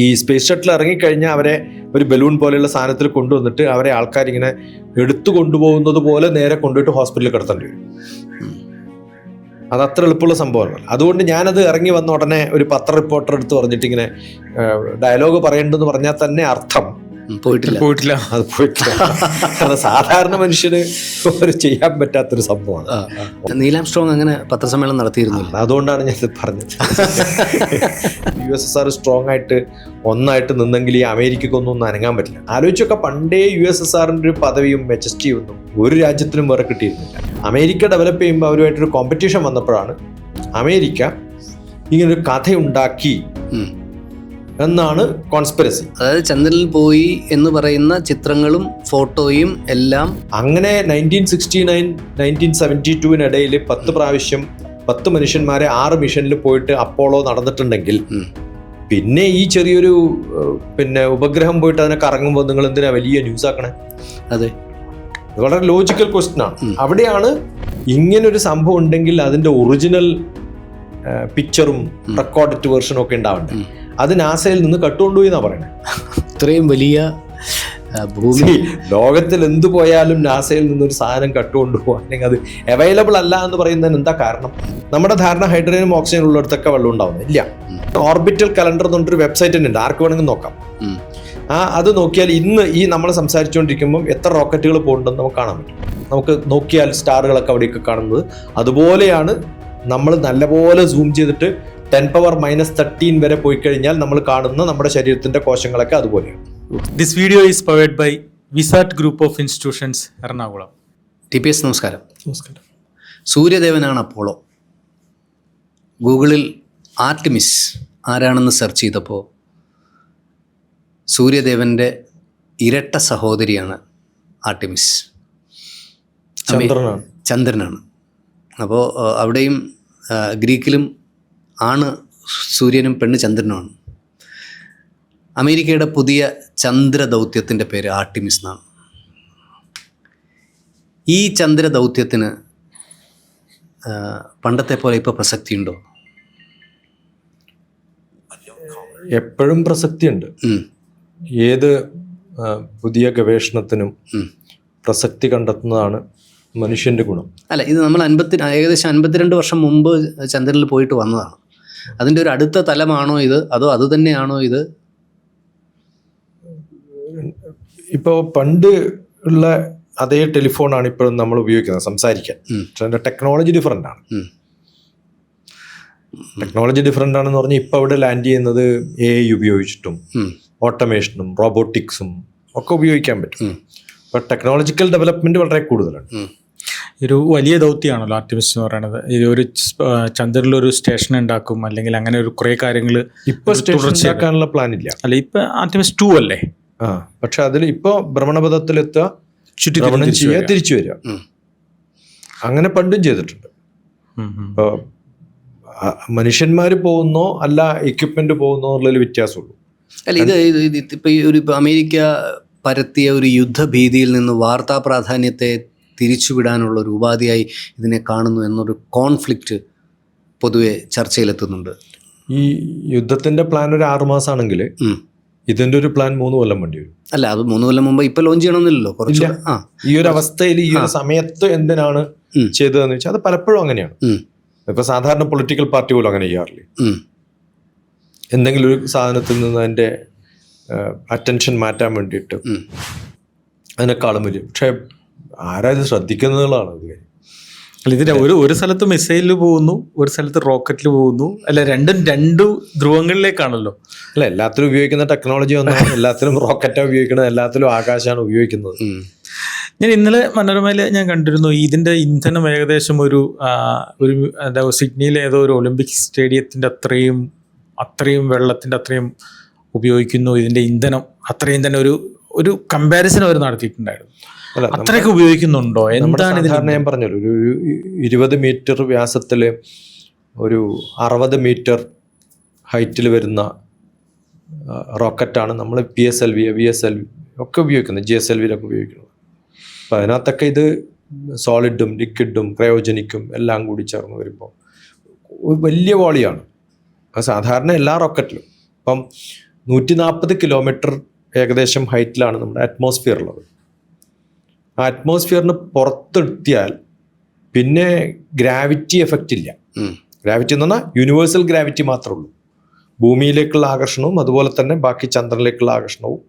ഈ space shuttle ഇറങ്ങിക്കഴിഞ്ഞാൽ അവരെ ഒരു ബലൂൺ പോലെയുള്ള സാധനത്തിൽ കൊണ്ടുവന്നിട്ട് അവരെ ആൾക്കാരിങ്ങനെ എടുത്തു കൊണ്ടുപോകുന്നത് പോലെ നേരെ കൊണ്ടുപോയിട്ട് ഹോസ്പിറ്റലിൽ കിടത്തേണ്ടി വരും. അത് അത്ര എളുപ്പമുള്ള സംഭവമല്ല. അതുകൊണ്ട് ഞാനത് ഇറങ്ങി വന്ന ഉടനെ ഒരു പത്ര റിപ്പോർട്ടർ എടുത്ത് പറഞ്ഞിട്ട് ഇങ്ങനെ ഡയലോഗ് പറയേണ്ടെന്ന് പറഞ്ഞാൽ തന്നെ അർത്ഥം പോയിട്ടില്ല. അത് പോയിട്ടില്ല. കാരണം സാധാരണ മനുഷ്യന് ഒരു ചെയ്യാൻ പറ്റാത്തൊരു സംഭവമാണ്. നീൽ ആംസ്ട്രോങ് അങ്ങനെ പത്രസമ്മേളനം നടത്തിയിരുന്നില്ല. അതുകൊണ്ടാണ് ഞാനത് പറഞ്ഞത്. USSR സ്ട്രോങ് ആയിട്ട് ഒന്നായിട്ട് നിന്നെങ്കിൽ ഈ അമേരിക്കക്കൊന്നും അനങ്ങാൻ പറ്റില്ല. ആലോചിച്ചൊക്കെ പണ്ടേ USSRന്റെ ഒരു പദവിയും മെജസ്റ്റിയും ഒന്നും ഒരു രാജ്യത്തിനും വേറെ കിട്ടിയിരുന്നില്ല. അമേരിക്ക ഡെവലപ്പ് ചെയ്യുമ്പോൾ അവരുമായിട്ടൊരു കോമ്പറ്റീഷൻ വന്നപ്പോഴാണ് അമേരിക്ക ഇങ്ങനൊരു കഥയുണ്ടാക്കി എന്നാണ് കോൺസ്പിറസി. അതായത് ചന്ദ്രനിൽ പോയി എന്ന് പറയുന്ന ചിത്രങ്ങളും ഫോട്ടോയും എല്ലാം അങ്ങനെ 1969 1972 10 പ്രാവശ്യം 10 മനുഷ്യന്മാരെ 6 മിഷനിൽ പോയിട്ട് അപ്പോളോ നടന്നിട്ടുണ്ടെങ്കിൽ പിന്നെ ഈ ചെറിയൊരു ഉപഗ്രഹം പോയിട്ട് അതിനെ കറങ്ങുമ്പോൾ നിങ്ങൾ എന്തിനാ വലിയ ന്യൂസ് ആക്കണേ? അതെ, വളരെ ലോജിക്കൽ ക്വസ്റ്റ്യൻ ആണ്. അവിടെയാണ് ഇങ്ങനൊരു സംഭവം ഉണ്ടെങ്കിൽ അതിന്റെ ഒറിജിനൽ പിക്ചറും റെക്കോർഡഡ് വേർഷനും ഒക്കെ ഉണ്ടാവണ്ടേ. അത് നാസയിൽ നിന്ന് കട്ടുകൊണ്ടുപോയി എന്നാ പറയണേ. ഇത്രയും വലിയ ഭൂമി ലോകത്തിൽ എന്തു പോയാലും നാസയിൽ നിന്നൊരു സാധനം കട്ടുകൊണ്ടുപോകാൻ അല്ലെങ്കിൽ അത് അവൈലബിൾ അല്ല എന്ന് പറയുന്നതിന് എന്താ കാരണം? നമ്മുടെ ധാരണ ഹൈഡ്രജനും ഓക്സിജനും ഉള്ളിടത്തൊക്കെ വെള്ളം ഉണ്ടാവുന്നില്ല. ഓർബിറ്റൽ കലണ്ടർ എന്ന് പറഞ്ഞൊരു വെബ്സൈറ്റ് ഉണ്ട്, ആർക്ക് വേണമെങ്കിൽ നോക്കാം. അത് നോക്കിയാൽ ഇന്ന് ഈ നമ്മൾ സംസാരിച്ചുകൊണ്ടിരിക്കുമ്പോൾ എത്ര റോക്കറ്റുകൾ പോകുന്നുണ്ടെന്ന് നമുക്ക് കാണാൻ പറ്റും. നമുക്ക് നോക്കിയാൽ സ്റ്റാറുകളൊക്കെ അവിടെയൊക്കെ കാണുന്നത് അതുപോലെയാണ്. നമ്മൾ നല്ലപോലെ സൂം ചെയ്തിട്ട് 10⁻⁻13 വരെ പോയി കഴിഞ്ഞാൽ നമ്മൾ കാണുന്ന നമ്മുടെ ശരീരത്തിന്റെ കോശങ്ങളൊക്കെ അതുപോലെയാണ്. This video is powered by Visat group of institutions Ernakulam. TPS നമസ്കാരം. നമസ്കാരം. സൂര്യദേവനാണ് അപ്പോളോ. ഗൂഗിളിൽ ആർട്ടിമിസ് ആരാണെന്ന് സെർച്ച് ചെയ്തപ്പോൾ സൂര്യദേവൻ്റെ ഇരട്ട സഹോദരിയാണ് ആർട്ടിമിസ്. ചന്ദ്രനാണ്. അപ്പോൾ അവിടെയും ഗ്രീക്കിലും ആണ് സൂര്യനും പെണ്ണ് ചന്ദ്രനുമാണ്. അമേരിക്കയുടെ പുതിയ ചന്ദ്രദൗത്യത്തിൻ്റെ പേര് ആർട്ടിമിസ് എന്നാണ്. ഈ ചന്ദ്രദൗത്യത്തിന് പണ്ടത്തെ പോലെ ഇപ്പോൾ പ്രസക്തിയുണ്ടോ? എപ്പോഴും പ്രസക്തിയുണ്ട്. ഏത് പുതിയ ഗവേഷണത്തിനും പ്രസക്തി കണ്ടെത്തുന്നതാണ് മനുഷ്യന്റെ ഗുണം. അല്ല, ഇത് നമ്മൾ ഏകദേശം 52 വർഷം മുമ്പ് ചന്ദ്രനിൽ പോയിട്ട് വന്നതാണ്. അതിൻ്റെ ഒരു അടുത്ത തലമാണോ ഇത്, അതോ അത് തന്നെയാണോ ഇത്? ഇപ്പോൾ പണ്ട് ഉള്ള അതേ ടെലിഫോണാണ് ഇപ്പോഴും നമ്മൾ ഉപയോഗിക്കുന്നത് സംസാരിക്കാൻ. പക്ഷെ അതിൻ്റെ ടെക്നോളജി ഡിഫറൻ്റ് ആണ്. ടെക്നോളജി ഡിഫറൻ്റ് ആണെന്ന് പറഞ്ഞാൽ ഇപ്പോൾ അവിടെ ലാൻഡ് ചെയ്യുന്നത് AI ഉപയോഗിച്ചിട്ടും ഓട്ടോമേഷനും റോബോട്ടിക്സും ഒക്കെ ഉപയോഗിക്കാൻ പറ്റും. അപ്പോൾ ടെക്നോളജിക്കൽ ഡെവലപ്മെൻറ്റ് വളരെ കൂടുതലാണ്. ഒരു വലിയ ദൗത്യമാണല്ലോ ആർട്ടിമിസ് എന്ന് പറയുന്നത്. ഒരു ചന്ദ്രനിലൊരു സ്റ്റേഷൻ ഉണ്ടാക്കും, അല്ലെങ്കിൽ അങ്ങനെ ഒരു കുറേ കാര്യങ്ങൾ. ഇപ്പൊ സ്റ്റേഷൻ ഉണ്ടാക്കാനുള്ള പ്ലാൻ ഇല്ല. അല്ല, ഇപ്പൊ ആർട്ടിമിസ് 2 അല്ലേ? പക്ഷെ അതിൽ ഇപ്പൊ ഭ്രമണപഥത്തിലെത്തുക, തിരിച്ചു വരിക, അങ്ങനെ പണ്ടും ചെയ്തിട്ടുണ്ട്. ഇപ്പൊ മനുഷ്യന്മാര് പോകുന്നോ അല്ല എക്യുപ്മെന്റ് പോകുന്നോ എന്നുള്ളൊരു വ്യത്യാസമുള്ളൂ. അല്ല, ഇത് ഇപ്പൊ ഈ ഒരു അമേരിക്ക പരത്തിയ ഒരു യുദ്ധഭീതിയിൽ നിന്ന് വാർത്താ പ്രാധാന്യത്തെ തിരിച്ചുവിടാനുള്ള ഒരു ഉപാധിയായി ഇതിനെ കാണുന്നു എന്നൊരു കോൺഫ്ലിക്റ്റ് പൊതുവെ ചർച്ചയിലെത്തുന്നുണ്ട്. ഈ യുദ്ധത്തിന്റെ പ്ലാൻ ഒരു 6 മാസമാണെങ്കിൽ ഇതിന്റെ ഒരു പ്ലാൻ 3 കൊല്ലം വേണ്ടി വരും. അല്ല, അത് 3 കൊല്ലം മുമ്പ് ഇപ്പൊ ലോഞ്ച് ചെയ്യണമെന്നില്ലല്ലോ. കുറച്ച് ഈ ഒരു അവസ്ഥയിൽ ഈ ഒരു സമയത്ത് എന്തിനാണ് ചെയ്തതെന്ന് വെച്ചാൽ അത് പലപ്പോഴും അങ്ങനെയാണ്. ഇപ്പൊ സാധാരണ പൊളിറ്റിക്കൽ പാർട്ടി പോലും അങ്ങനെ ചെയ്യാറില്ല. എന്തെങ്കിലും ഒരു സാധനത്തിൽ നിന്ന് അതിന്റെ അറ്റൻഷൻ മാറ്റാൻ വേണ്ടിയിട്ട് അതിനേക്കാളും വലിയ. പക്ഷെ ആരാ ഇത് ശ്രദ്ധിക്കുന്നതാണ് അത്. ഇതിന് ഒരു സ്ഥലത്ത് മിസൈലിൽ പോകുന്നു, ഒരു സ്ഥലത്ത് റോക്കറ്റിൽ പോകുന്നു. അല്ല, രണ്ടു ധ്രുവങ്ങളിലേക്കാണല്ലോ. അല്ല, എല്ലാത്തിലും ഉപയോഗിക്കുന്ന ടെക്നോളജി ഒന്നാണ്. എല്ലാത്തിലും റോക്കറ്റാണ് ഉപയോഗിക്കുന്നത്, എല്ലാത്തിലും ആകാശമാണ് ഉപയോഗിക്കുന്നത്. ഞാൻ ഇന്നലെ മനോരമയിൽ ഞാൻ കണ്ടിരുന്നു, ഇതിൻ്റെ ഇന്ധനം ഏകദേശം ഒരു സിഡ്നിയിലെ ഏതോ ഒരു ഒളിമ്പിക് സ്റ്റേഡിയത്തിൻ്റെ അത്രയും വെള്ളത്തിൻ്റെ അത്രയും ഉപയോഗിക്കുന്നു. ഇതിൻ്റെ ഇന്ധനം അത്രയും തന്നെ ഒരു കമ്പാരിസൺ അവർ നടത്തിയിട്ടുണ്ടായിരുന്നു. അത്രയൊക്കെ ഉപയോഗിക്കുന്നുണ്ടോ? എന്താണ് സാധാരണ ഞാൻ പറഞ്ഞല്ലോ, ഒരു 20 മീറ്റർ വ്യാസത്തിൽ ഒരു 60 മീറ്റർ ഹൈറ്റിൽ വരുന്ന റോക്കറ്റാണ് നമ്മൾ PSLV VSLV ഒക്കെ ഉപയോഗിക്കുന്നത്, GSLVയിലൊക്കെ ഉപയോഗിക്കുന്നത്. അപ്പം അതിനകത്തൊക്കെ ഇത് സോളിഡും ലിക്വിഡും ക്രയോജനിക്കും എല്ലാം കൂടി ചേർന്ന് വരുമ്പോൾ ഒരു വലിയ വോളിയാണ്. അത് സാധാരണ എല്ലാ റോക്കറ്റിലും. അപ്പം 140 കിലോമീറ്റർ ഏകദേശം ഹൈറ്റിലാണ് നമ്മുടെ അറ്റ്മോസ്ഫിയർ ഉള്ളത്. ആ അറ്റ്മോസ്ഫിയറിന് പുറത്തെത്തിയാൽ പിന്നെ ഗ്രാവിറ്റി എഫക്റ്റ് ഇല്ല. ഗ്രാവിറ്റി എന്ന് പറഞ്ഞാൽ യൂണിവേഴ്സൽ ഗ്രാവിറ്റി മാത്രമേ ഉള്ളൂ. ഭൂമിയിലേക്കുള്ള ആകർഷണവും അതുപോലെ തന്നെ ബാക്കി ചന്ദ്രനിലേക്കുള്ള ആകർഷണവും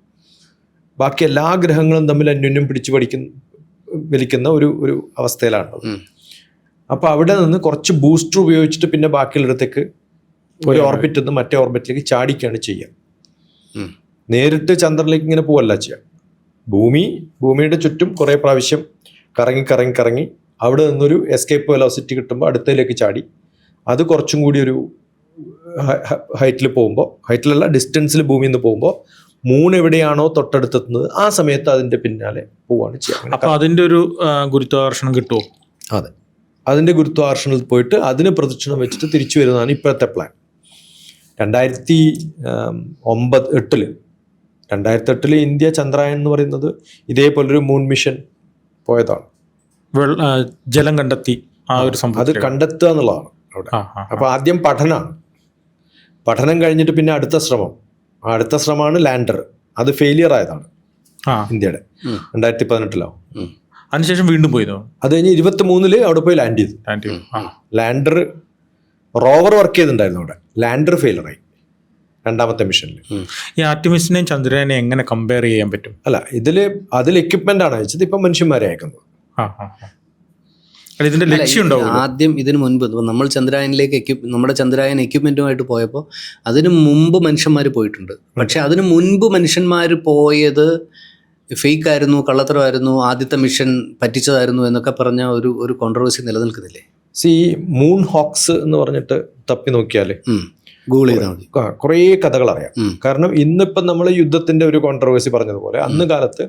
ബാക്കി എല്ലാ ഗ്രഹങ്ങളും തമ്മിൽ അന്യോന്യം പിടിച്ചു വലിക്കുന്ന ഒരു അവസ്ഥയിലാണ്. അപ്പോൾ അവിടെ നിന്ന് കുറച്ച് ബൂസ്റ്റർ ഉപയോഗിച്ചിട്ട് പിന്നെ ബാക്കിയുള്ളിടത്തേക്ക് ഒരു ഓർബിറ്റിൽ നിന്ന് മറ്റേ ഓർബിറ്റിലേക്ക് ചാടിക്കുകയാണ് ചെയ്യുക. നേരിട്ട് ചന്ദ്രനിലേക്ക് ഇങ്ങനെ പോവല്ല ചെയ്യുക. ഭൂമിയുടെ ചുറ്റും കുറേ പ്രാവശ്യം കറങ്ങി അവിടെ നിന്നൊരു എസ്കേപ്പ് വെലോസിറ്റി കിട്ടുമ്പോൾ അടുത്തതിലേക്ക് ചാടി അത് കുറച്ചും കൂടി ഒരു ഹൈറ്റിൽ പോകുമ്പോൾ, ഹൈറ്റിലുള്ള ഡിസ്റ്റൻസിൽ ഭൂമിയിൽ നിന്ന് പോകുമ്പോൾ മൂൺ എവിടെയാണോ തൊട്ടടുത്തെത്തുന്നത് ആ സമയത്ത് അതിൻ്റെ പിന്നാലെ പോവുകയാണ് ചെയ്യുക. അപ്പോൾ അതിൻ്റെ ഒരു ഗുരുത്വാകർഷണം കിട്ടുമോ? അതെ, അതിൻ്റെ ഗുരുത്വാകർഷണത്തിൽ പോയിട്ട് അതിന് പ്രദക്ഷിണം വെച്ചിട്ട് തിരിച്ചു വരുന്നതാണ് ഇപ്പോഴത്തെ പ്ലാൻ. 2008 ഇന്ത്യ ചന്ദ്രയാൻ എന്ന് പറയുന്നത് ഇതേപോലൊരു മൂൺ മിഷൻ പോയതാണ്. ജലം കണ്ടെത്തി ആ ഒരു സംഭവം അത് കണ്ടെത്തുക എന്നുള്ളതാണ് അവിടെ. അപ്പോൾ ആദ്യം പഠനം കഴിഞ്ഞിട്ട് പിന്നെ അടുത്ത ശ്രമമാണ് ലാൻഡർ. അത് ഫെയിലിയർ ആയതാണ് ഇന്ത്യയുടെ 2018. അതിനുശേഷം വീണ്ടും പോയതോ? അത് കഴിഞ്ഞ് 2023 അവിടെ പോയി ലാൻഡ് ചെയ്തു. ലാൻഡർ റോവർ വർക്ക് ചെയ്തിട്ടുണ്ടായിരുന്നു അവിടെ. ലാൻഡർ ഫെയിലറായി രണ്ടാമത്തെ മിഷനിൽ. ഈ ആർട്ടിമിസിനെയും ചന്ദ്രയാനെയും എങ്ങനെ കമ്പയർ ചെയ്യാൻ പറ്റും? അല്ല, അതിൽ എക്യുപ്മെന്റ് ആണ് അയച്ചത്, ഇപ്പം മനുഷ്യന്മാരെ അയക്കുന്നത്. ഇതിന്റെ ലക്ഷ്യം ഉണ്ടാവും. ആദ്യം ഇതിനു മുൻപ് നമ്മൾ ചന്ദ്രയാനിലേക്ക് നമ്മുടെ ചന്ദ്രയാൻ എക്യുപ്മെന്റുമായിട്ട് പോയപ്പോൾ അതിനു മുമ്പ് മനുഷ്യന്മാർ പോയിട്ടുണ്ട്. പക്ഷെ അതിനു മുൻപ് മനുഷ്യന്മാർ പോയത് ഫേക്ക് ആയിരുന്നു, കള്ളത്തരമായിരുന്നു, ആദ്യത്തെ മിഷൻ പറ്റിച്ചതായിരുന്നു എന്നൊക്കെ പറഞ്ഞ ഒരു കോൺട്രവേഴ്സി നിലനിൽക്കുന്നില്ലേ? മൂൺ ഹോക്സ് എന്ന് പറഞ്ഞിട്ട് തപ്പി നോക്കിയാൽ ഗൂഗിൾ ചെയ്താൽ മതി, കുറേ കഥകൾ അറിയാം. കാരണം ഇന്നിപ്പം നമ്മൾ യുദ്ധത്തിന്റെ ഒരു കോൺട്രവേഴ്സി പറഞ്ഞതുപോലെ അന്ന് കാലത്ത്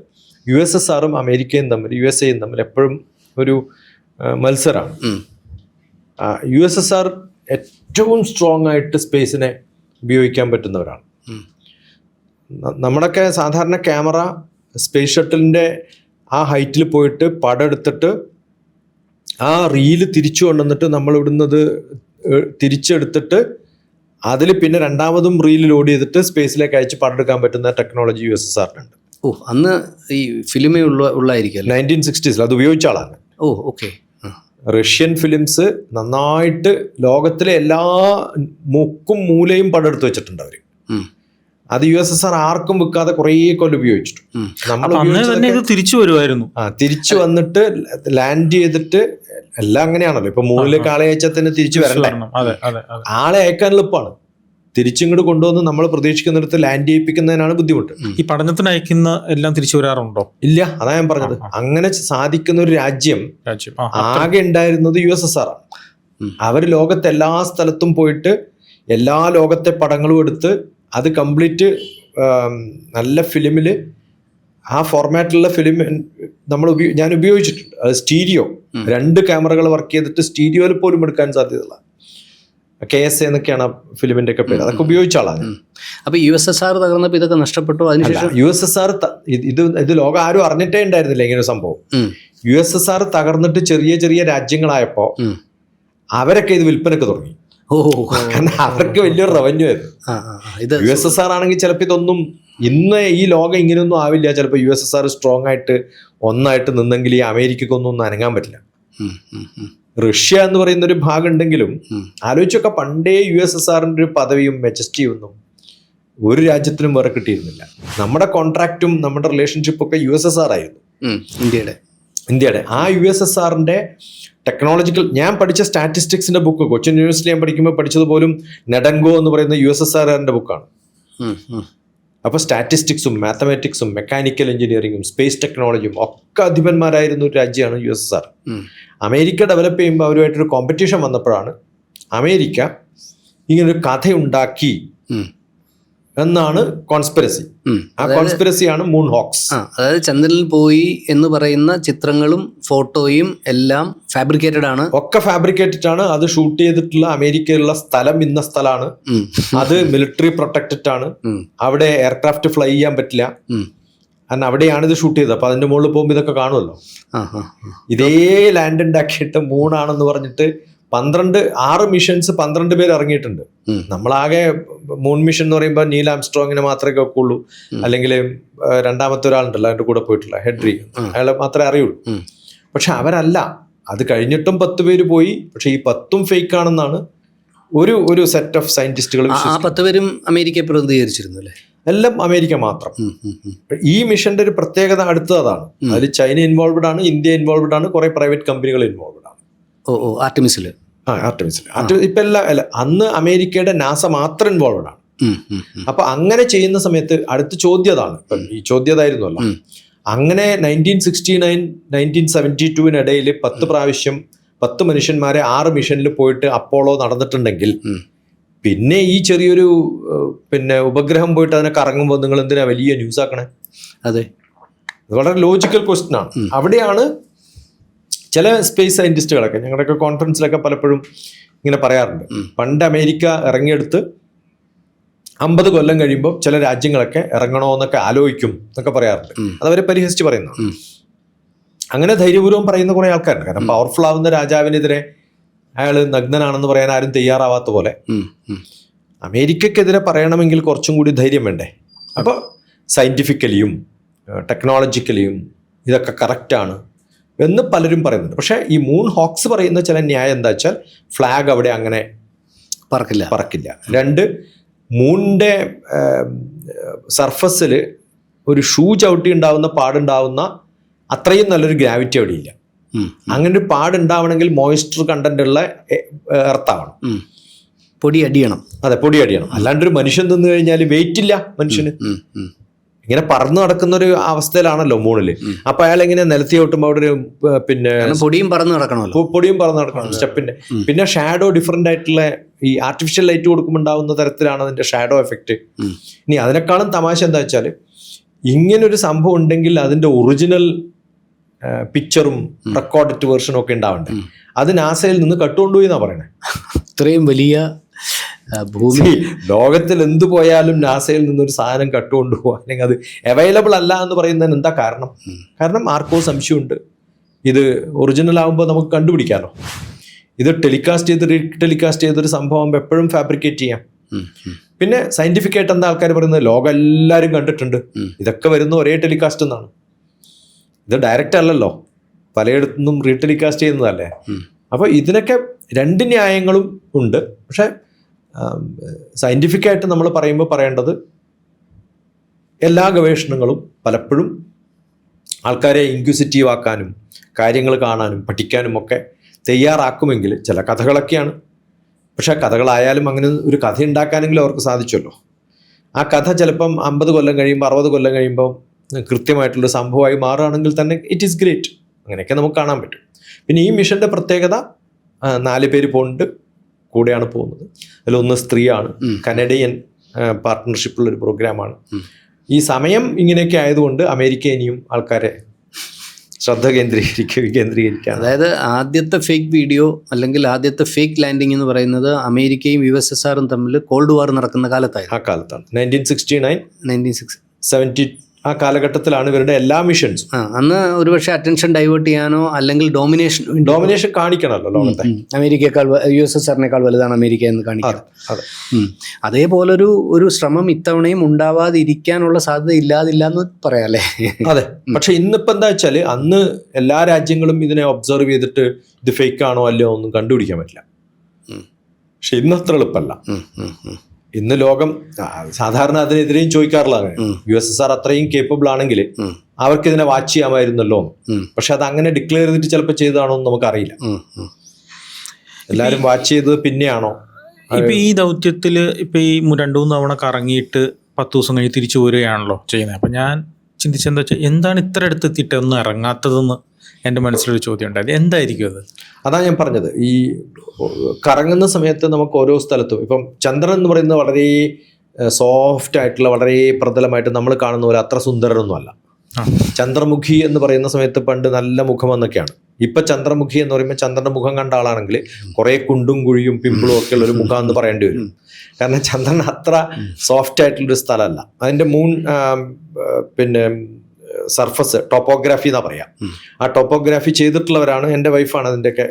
USSRും അമേരിക്കയും തമ്മിൽ USA തമ്മിൽ എപ്പോഴും ഒരു മത്സരമാണ്. USSR ഏറ്റവും സ്ട്രോങ് ആയിട്ട് സ്പേസിനെ ഉപയോഗിക്കാൻ പറ്റുന്നവരാണ്. നമ്മുടെയൊക്കെ സാധാരണ ക്യാമറ സ്പേസ് ഷട്ടിലിൻ്റെ ആ ഹൈറ്റിൽ പോയിട്ട് പടം എടുത്തിട്ട് ആ റീല് തിരിച്ചു കൊണ്ടുവന്നിട്ട് നമ്മൾ ഇവിടുന്നത് തിരിച്ചെടുത്തിട്ട് അതിൽ പിന്നെ രണ്ടാമതും റീല് ലോഡ് ചെയ്തിട്ട് സ്പേസിലേക്ക് അയച്ച് പടം എടുക്കാൻ പറ്റുന്ന ടെക്നോളജി USSRനുണ്ട്. അന്ന് ഈ ഫിലിമേ ഉള്ളായിരിക്കും 1960s അത് ഉപയോഗിച്ച ആളാണ്. ഓക്കെ. റഷ്യൻ ഫിലിംസ് നന്നായിട്ട് ലോകത്തിലെ എല്ലാ മുക്കും മൂലയും പടം എടുത്ത് വെച്ചിട്ടുണ്ട് അവർ. അത് USSR ആർക്കും വെക്കാതെ കുറേ കൊല്ലം ഉപയോഗിച്ചിട്ടുണ്ട്. തിരിച്ചു വരുമായിരുന്നു. തിരിച്ചു വന്നിട്ട് ലാൻഡ് ചെയ്തിട്ട് എല്ലാം അങ്ങനെയാണല്ലോ. ഇപ്പൊ മൂന്നിലേക്ക് ആളെ അയച്ചാൽ തന്നെ തിരിച്ചു വരണ്ടേ. ആളെ അയക്കാൻ എളുപ്പമാണ്. തിരിച്ചിങ്ങോട്ട് കൊണ്ടുവന്ന് നമ്മൾ പ്രതീക്ഷിക്കുന്നിടത്ത് ലാൻഡ് ചെയ്യിപ്പിക്കുന്നതിനാണ് ബുദ്ധിമുട്ട്. ഈ പഠനത്തിന് അയക്കുന്ന എല്ലാം തിരിച്ചു വരാറുണ്ടോ? ഇല്ല, അതാ ഞാൻ പറഞ്ഞത്. അങ്ങനെ സാധിക്കുന്ന ഒരു രാജ്യം ആകെ ഉണ്ടായിരുന്നത് USSR ആണ്. അവർ ലോകത്തെ എല്ലാ സ്ഥലത്തും പോയിട്ട് എല്ലാ ലോകത്തെ പടങ്ങളും എടുത്ത് അത് കംപ്ലീറ്റ് നല്ല ഫിലിമിൽ ആ ഫോർമാറ്റിലുള്ള ഫിലിം ഞാൻ ഉപയോഗിച്ചിട്ടുണ്ട്. അത് സ്റ്റീരിയോ 2 ക്യാമറകൾ വർക്ക് ചെയ്തിട്ട് സ്റ്റീരിയോയിൽ പോലും എടുക്കാൻ സാധ്യതയുള്ള KS എന്നൊക്കെയാണ് ഫിലിമിന്റെ ഒക്കെ പേര്. അതൊക്കെ ഉപയോഗിച്ച ആളാണ്. അപ്പൊ USSR തകർന്നപ്പോൾ ഇതൊക്കെ നഷ്ടപ്പെട്ടു. അതിനുശേഷം USSR ഇത് ലോകം ആരും അറിഞ്ഞിട്ടേ ഉണ്ടായിരുന്നില്ല ഇങ്ങനെ ഒരു സംഭവം. USSR തകർന്നിട്ട് ചെറിയ ചെറിയ രാജ്യങ്ങളായപ്പോ അവരൊക്കെ ഇത് വിൽപ്പനക്ക് തുടങ്ങി. കാരണം അവർക്ക് വലിയൊരു റവന്യൂ ആയിരുന്നു. USSR ആണെങ്കിൽ ചിലപ്പോൾ ഇതൊന്നും ഇന്ന് ഈ ലോകം ഇങ്ങനെയൊന്നും ആവില്ല. ചിലപ്പോൾ USSR സ്ട്രോങ് ആയിട്ട് ഒന്നായിട്ട് നിന്നെങ്കിൽ ഈ അമേരിക്കക്കൊന്നും അനങ്ങാൻ പറ്റില്ല. റഷ്യ എന്ന് പറയുന്ന ഒരു ഭാഗം ഉണ്ടെങ്കിലും ആലോചിച്ചൊക്കെ പണ്ടേ USSRന്റെ ഒരു പദവിയും മെജസ്റ്റിയും ഒന്നും ഒരു രാജ്യത്തിനും വേറെ കിട്ടിയിരുന്നില്ല. നമ്മുടെ കോൺട്രാക്റ്റും നമ്മുടെ റിലേഷൻഷിപ്പും ഒക്കെ USSR ആയിരുന്നു. ഇന്ത്യയുടെ ആ USSRന്റെ ടെക്നോളജിക്കൽ ഞാൻ പഠിച്ച സ്റ്റാറ്റിസ്റ്റിക്സിന്റെ ബുക്ക് കൊച്ചിൻ യൂണിവേഴ്സിറ്റി ഞാൻ പഠിക്കുമ്പോൾ പഠിച്ചതുപോലും നെഡൻഗോ എന്ന് പറയുന്ന USSRന്റെ ബുക്കാണ്. അപ്പോൾ സ്റ്റാറ്റിസ്റ്റിക്സും മാത്തമാറ്റിക്സും മെക്കാനിക്കൽ എഞ്ചിനീയറിംഗും സ്പേസ് ടെക്നോളജിയും ഒക്കെ അധിപന്മാരായിരുന്ന ഒരു രാജ്യമാണ് USSR. അമേരിക്ക ഡെവലപ്പ് ചെയ്യുമ്പോൾ അവരുമായിട്ടൊരു കോമ്പറ്റീഷൻ വന്നപ്പോഴാണ് അമേരിക്ക ഇങ്ങനൊരു കഥയുണ്ടാക്കി എന്നാണ് കോൺസ്പിറസി. ആ കോൺസ്പിറസിയാണ് മൂൺ ഹോക്സ്. അതായത് ചന്ദ്രനിൽ പോയി എന്ന് പറയുന്ന ചിത്രങ്ങളും ഫോട്ടോയും എല്ലാം ഫാബ്രിക്കേറ്റഡ് ആണ്. ഒക്കെ ഫാബ്രിക്കേറ്റഡ് ആണ്. അത് ഷൂട്ട് ചെയ്തിട്ടുള്ള അമേരിക്കയിലുള്ള സ്ഥലം ഇന്ന സ്ഥലമാണ്. അത് മിലിറ്ററി പ്രൊട്ടക്റ്റഡ് ആണ്. അവിടെ എയർക്രാഫ്റ്റ് ഫ്ലൈ ചെയ്യാൻ പറ്റില്ല. കാരണം അവിടെയാണ് ഇത് ഷൂട്ട് ചെയ്തത്. അപ്പൊ അതിന്റെ മുകളിൽ പോകുമ്പോൾ ഇതൊക്കെ കാണുമല്ലോ. ഇതേ ലാൻഡ് ഉണ്ടാക്കിയിട്ട് മൂണാണെന്ന് പറഞ്ഞിട്ട് 6 മിഷൻസ് 12 പേര് ഇറങ്ങിയിട്ടുണ്ട്. നമ്മളാകെ മൂൺ മിഷൻ എന്ന് പറയുമ്പോൾ നീൽ ആംസ്ട്രോങ്ങിനെ മാത്രമേ കേൾക്കുള്ളൂ, അല്ലെങ്കിൽ രണ്ടാമത്തെ ഒരാളുണ്ടല്ലോ അതിന്റെ കൂടെ പോയിട്ടുള്ള ഹെഡ്രി, അയാളെ മാത്രമേ അറിയുള്ളൂ. പക്ഷെ അവരല്ല, അത് കഴിഞ്ഞിട്ടും 10 പേര് പോയി. പക്ഷെ ഈ 10ഉം ഫേക്ക് ആണെന്നാണ് ഒരു സെറ്റ് ഓഫ് സയന്റിസ്റ്റുകൾ. 10 പേരും അമേരിക്കയെ പ്രതിനിധീകരിച്ചിരുന്നു അല്ലേ? എല്ലാം അമേരിക്ക മാത്രം. ഈ മിഷന്റെ ഒരു പ്രത്യേകത അടുത്തതാണ്. അതിൽ ചൈന ഇൻവോൾവ്ഡ് ആണ്, ഇന്ത്യ ഇൻവോൾവ്ഡ് ആണ്, കുറെ പ്രൈവറ്റ് കമ്പനികൾ ഇൻവോൾവ്ഡ് ആണ്. ആർട്ടിമിസിൽ ഇപ്പൊ അല്ല, അന്ന് അമേരിക്കയുടെ നാസ മാത്രം ഇൻവോൾവ്ഡ് ആണ്. അപ്പൊ അങ്ങനെ ചെയ്യുന്ന സമയത്ത് അടുത്ത ചോദ്യതാണ്. ഇപ്പം ഈ ചോദ്യതായിരുന്നല്ലോ. അങ്ങനെ 1969 1972 10 പ്രാവശ്യം 10 മനുഷ്യന്മാരെ 6 മിഷനിൽ പോയിട്ട് അപ്പോളോ നടന്നിട്ടുണ്ടെങ്കിൽ പിന്നെ ഈ ചെറിയൊരു ഉപഗ്രഹം പോയിട്ട് അതിനെ കറങ്ങുമ്പോൾ നിങ്ങൾ എന്തിനാ വലിയ ന്യൂസ് ആക്കണേ? അതെ, അത് വളരെ ലോജിക്കൽ ക്വസ്റ്റ്യൻ ആണ്. അവിടെയാണ് ചില സ്പേസ് സയന്റിസ്റ്റുകളൊക്കെ ഞങ്ങളുടെയൊക്കെ കോൺഫറൻസിലൊക്കെ പലപ്പോഴും ഇങ്ങനെ പറയാറുണ്ട്, പണ്ട് അമേരിക്ക ഇറങ്ങിയെടുത്ത് 50 കൊല്ലം കഴിയുമ്പോൾ ചില രാജ്യങ്ങളൊക്കെ ഇറങ്ങണോ എന്നൊക്കെ ആലോചിക്കും എന്നൊക്കെ പറയാറുണ്ട്. അതവരെ പരിഹസിച്ച് പറയുന്നതാണ്. അങ്ങനെ ധൈര്യപൂർവ്വം പറയുന്ന കുറെ ആൾക്കാരുണ്ട്. കാരണം പവർഫുൾ ആവുന്ന രാജാവിനെതിരെ അയാൾ നഗ്നനാണെന്ന് പറയാൻ ആരും തയ്യാറാവാത്ത പോലെ അമേരിക്കക്കെതിരെ പറയണമെങ്കിൽ കുറച്ചും കൂടി ധൈര്യം വേണ്ടേ? അപ്പോൾ സയന്റിഫിക്കലിയും ടെക്നോളജിക്കലിയും ഇതൊക്കെ കറക്റ്റാണ് എന്ന് പലരും പറയുന്നുണ്ട്. പക്ഷേ ഈ മൂൺ ഹോക്സ് പറയുന്ന ചില ന്യായം എന്താ വെച്ചാൽ, ഫ്ലാഗ് അവിടെ അങ്ങനെ പറക്കില്ല. 2, മൂണിൻ്റെ സർഫസിൽ ഒരു ഷൂ ചവിട്ടി ഉണ്ടാവുന്ന പാടുണ്ടാവുന്ന അത്രയും നല്ലൊരു ഗ്രാവിറ്റി അവിടെ ഇല്ല. അങ്ങനെ ഒരു പാടുണ്ടാവണമെങ്കിൽ മോയ്സ്ചർ കണ്ടന്റ് ഉള്ള എർത്താവണം, പൊടി അടിയണം. അതെ, പൊടി അടിയണം. അല്ലാണ്ടൊരു മനുഷ്യൻ തിന്നു കഴിഞ്ഞാൽ വെയിറ്റ് ഇല്ല മനുഷ്യന്. ഇങ്ങനെ പറന്നു നടക്കുന്ന ഒരു അവസ്ഥയിലാണല്ലോ മൂണില്. അപ്പൊ അയാൾ എങ്ങനെ നിലത്തി ഓട്ടുമ്പോൾ അവിടെ ഒരു പൊടിയും പറന്ന് നടക്കണം സ്റ്റെപ്പിന്റെ. പിന്നെ ഷാഡോ ഡിഫറെന്റ് ആയിട്ടുള്ള ഈ ആർട്ടിഫിഷ്യൽ ലൈറ്റ് കൊടുക്കുമ്പോൾ ഉണ്ടാവുന്ന തരത്തിലാണ് അതിന്റെ ഷാഡോ എഫക്റ്റ്. ഇനി അതിനേക്കാളും തമാശ എന്താ വെച്ചാൽ, ഇങ്ങനൊരു സംഭവം ഉണ്ടെങ്കിൽ അതിന്റെ ഒറിജിനൽ പിക്ചറും റെക്കോർഡഡ് വേർഷനും ഒക്കെ ഉണ്ടാവണ്ടേ? അത് നാസയിൽ നിന്ന് കട്ടുകൊണ്ടുപോയി എന്നാ പറയണേ. ഇത്രയും വലിയ ഭൂമി ലോകത്തിൽ എന്തു പോയാലും നാസയിൽ നിന്നൊരു സാധനം കട്ടുകൊണ്ടുപോകുക, അല്ലെങ്കിൽ അത് അവൈലബിൾ അല്ല എന്ന് പറയുന്നതിന് എന്താ കാരണം? കാരണം ആർക്കോ സംശയമുണ്ട്, ഇത് ഒറിജിനൽ ആകുമ്പോൾ നമുക്ക് കണ്ടുപിടിക്കാമല്ലോ. ഇത് ടെലികാസ്റ്റ് ചെയ്തൊരു സംഭവം എപ്പോഴും ഫാബ്രിക്കേറ്റ് ചെയ്യാം. പിന്നെ സയന്റിഫിക് ആയിട്ട് എന്താ ആൾക്കാർ പറയുന്നത്, ലോകം എല്ലാവരും കണ്ടിട്ടുണ്ട്, ഇതൊക്കെ വരുന്ന ഒരേ ടെലികാസ്റ്റ് എന്നാണ്. ഇത് ഡയറക്റ്റ് അല്ലല്ലോ, പലയിടത്തുനിന്നും റീടെലികാസ്റ്റ് ചെയ്യുന്നതല്ലേ. അപ്പോൾ ഇതിനൊക്കെ 2 ന്യായങ്ങളും ഉണ്ട്. പക്ഷെ സയന്റിഫിക്കായിട്ട് നമ്മൾ പറയുമ്പോൾ പറയേണ്ടത്, എല്ലാ ഗവേഷണങ്ങളും പലപ്പോഴും ആൾക്കാരെ ഇൻക്വിസിറ്റീവ് ആക്കാനും കാര്യങ്ങൾ കാണാനും പഠിക്കാനും ഒക്കെ തയ്യാറാക്കുമെങ്കിൽ ചില കഥകളൊക്കെയാണ്. പക്ഷെ കഥകളായാലും അങ്ങനെ ഒരു കഥ ഉണ്ടാക്കാനെങ്കിലും അവർക്ക് സാധിച്ചല്ലോ. ആ കഥ ചിലപ്പം 50 കൊല്ലം കഴിയുമ്പോൾ 60 കൊല്ലം കഴിയുമ്പോൾ കൃത്യമായിട്ടുള്ള സംഭവമായി മാറുകയാണെങ്കിൽ തന്നെ ഇറ്റ് ഈസ് ഗ്രേറ്റ്. അങ്ങനെയൊക്കെ നമുക്ക് കാണാൻ പറ്റും. പിന്നെ ഈ മിഷന്റെ പ്രത്യേകത, 4 പേര് പോകുന്നുണ്ട്, കൂടെയാണ് പോകുന്നത്. അതിലൊന്ന് സ്ത്രീയാണ്. കനഡിയൻ പാർട്ട്ണർഷിപ്പുള്ളൊരു പ്രോഗ്രാമാണ്. ഈ സമയം ഇങ്ങനെയൊക്കെ ആയതുകൊണ്ട് അമേരിക്ക ഇനിയും ആൾക്കാരെ ശ്രദ്ധ കേന്ദ്രീകരിക്കാൻ. അതായത് ആദ്യത്തെ ഫേക്ക് വീഡിയോ അല്ലെങ്കിൽ ആദ്യത്തെ ഫേക്ക് ലാൻഡിംഗ് എന്ന് പറയുന്നത് അമേരിക്കയും USSRും തമ്മിൽ കോൾഡ് വാർ നടക്കുന്ന കാലത്തായിരുന്നു. ആ കാലത്താണ് 1969 1970 ആ കാലഘട്ടത്തിലാണ് ഇവരുടെ എല്ലാ മിഷൻസും. അന്ന് ഒരുപക്ഷെ അറ്റൻഷൻ ഡൈവേർട്ട് ചെയ്യാനോ അല്ലെങ്കിൽ ഡോമിനേഷൻ കാണിക്കണമല്ലോ ലോകത്തെ. അമേരിക്കയേക്കാൾ USSRനേക്കാൾ വലുതാണ് അമേരിക്ക എന്ന് കാണിക്കണം. അതേപോലൊരു ശ്രമം ഇത്തവണയും ഉണ്ടാവാതിരിക്കാനുള്ള സാധ്യത ഇല്ലാതില്ല എന്ന് പറയാല്ലേ. അതെ, പക്ഷെ ഇന്നിപ്പോ എന്താ വെച്ചാല്, അന്ന് എല്ലാ രാജ്യങ്ങളും ഇതിനെ ഒബ്സർവ് ചെയ്തിട്ട് ഇത് ഫേക്ക് ആണോ അല്ലയോ ഒന്നും കണ്ടുപിടിക്കാൻ പറ്റില്ല. പക്ഷെ ഇന്ന് അത്ര എളുപ്പമല്ല. ഇന്ന് ലോകം സാധാരണ അതിനെതിരെയും ചോദിക്കാറില്ല. USSR അത്രയും കേപ്പബിൾ ആണെങ്കിൽ അവർക്ക് ഇതിനെ വാച്ച് ചെയ്യാമായിരുന്നല്ലോ. പക്ഷെ അത് അങ്ങനെ ഡിക്ലെയർ ചെയ്തിട്ട് ചിലപ്പോൾ ചെയ്തതാണോ എന്ന് നമുക്കറിയില്ല. എല്ലാവരും വാച്ച് ചെയ്തത് പിന്നെയാണോ? ഇപ്പൊ ഈ ദൗത്യത്തില് ഇപ്പൊ ഈ 2-3 തവണ കറങ്ങിയിട്ട് 10 ദിവസം കഴിഞ്ഞ് തിരിച്ചു പോരുകയാണല്ലോ ചെയ്യുന്നത്. അപ്പൊ ഞാൻ ചിന്തിച്ചെന്താ വെച്ചാൽ, എന്താണ് ഇത്ര അടുത്തെത്തിയിട്ട് ഒന്നും ഇറങ്ങാത്തതെന്ന് എൻ്റെ മനസ്സിലൊരു ചോദ്യം ഉണ്ടായത്. എന്തായിരിക്കും അത്? അതാ ഞാൻ പറഞ്ഞത്, ഈ കറങ്ങുന്ന സമയത്ത് നമുക്ക് ഓരോ സ്ഥലത്തും, ഇപ്പം ചന്ദ്രൻ എന്ന് പറയുന്നത് വളരെ സോഫ്റ്റ് ആയിട്ടുള്ള, വളരെ പ്രതലമായിട്ട് നമ്മൾ കാണുന്ന പോലെ അത്ര സുന്ദരനൊന്നും അല്ല. ചന്ദ്രമുഖി എന്ന് പറയുന്ന സമയത്ത് പണ്ട് നല്ല മുഖം എന്നൊക്കെയാണ്. ഇപ്പൊ ചന്ദ്രമുഖി എന്ന് പറയുമ്പോൾ ചന്ദ്രന്റെ മുഖം കണ്ട ആളാണെങ്കിൽ കുറെ കുണ്ടും കുഴിയും പിമ്പിളും ഒക്കെ ഉള്ള ഒരു മുഖം എന്ന് പറയേണ്ടി വരും. കാരണം ചന്ദ്രൻ അത്ര സോഫ്റ്റ് ആയിട്ടുള്ളൊരു സ്ഥലമല്ല. അതിന്റെ മൂൺ സർഫസ് ടോപ്പോഗ്രാഫി എന്നാ പറയാം. ആ ടോപ്പോഗ്രാഫി ചെയ്തിട്ടുള്ളവരാണ്, എൻ്റെ വൈഫാണ് അതിൻ്റെയൊക്കെ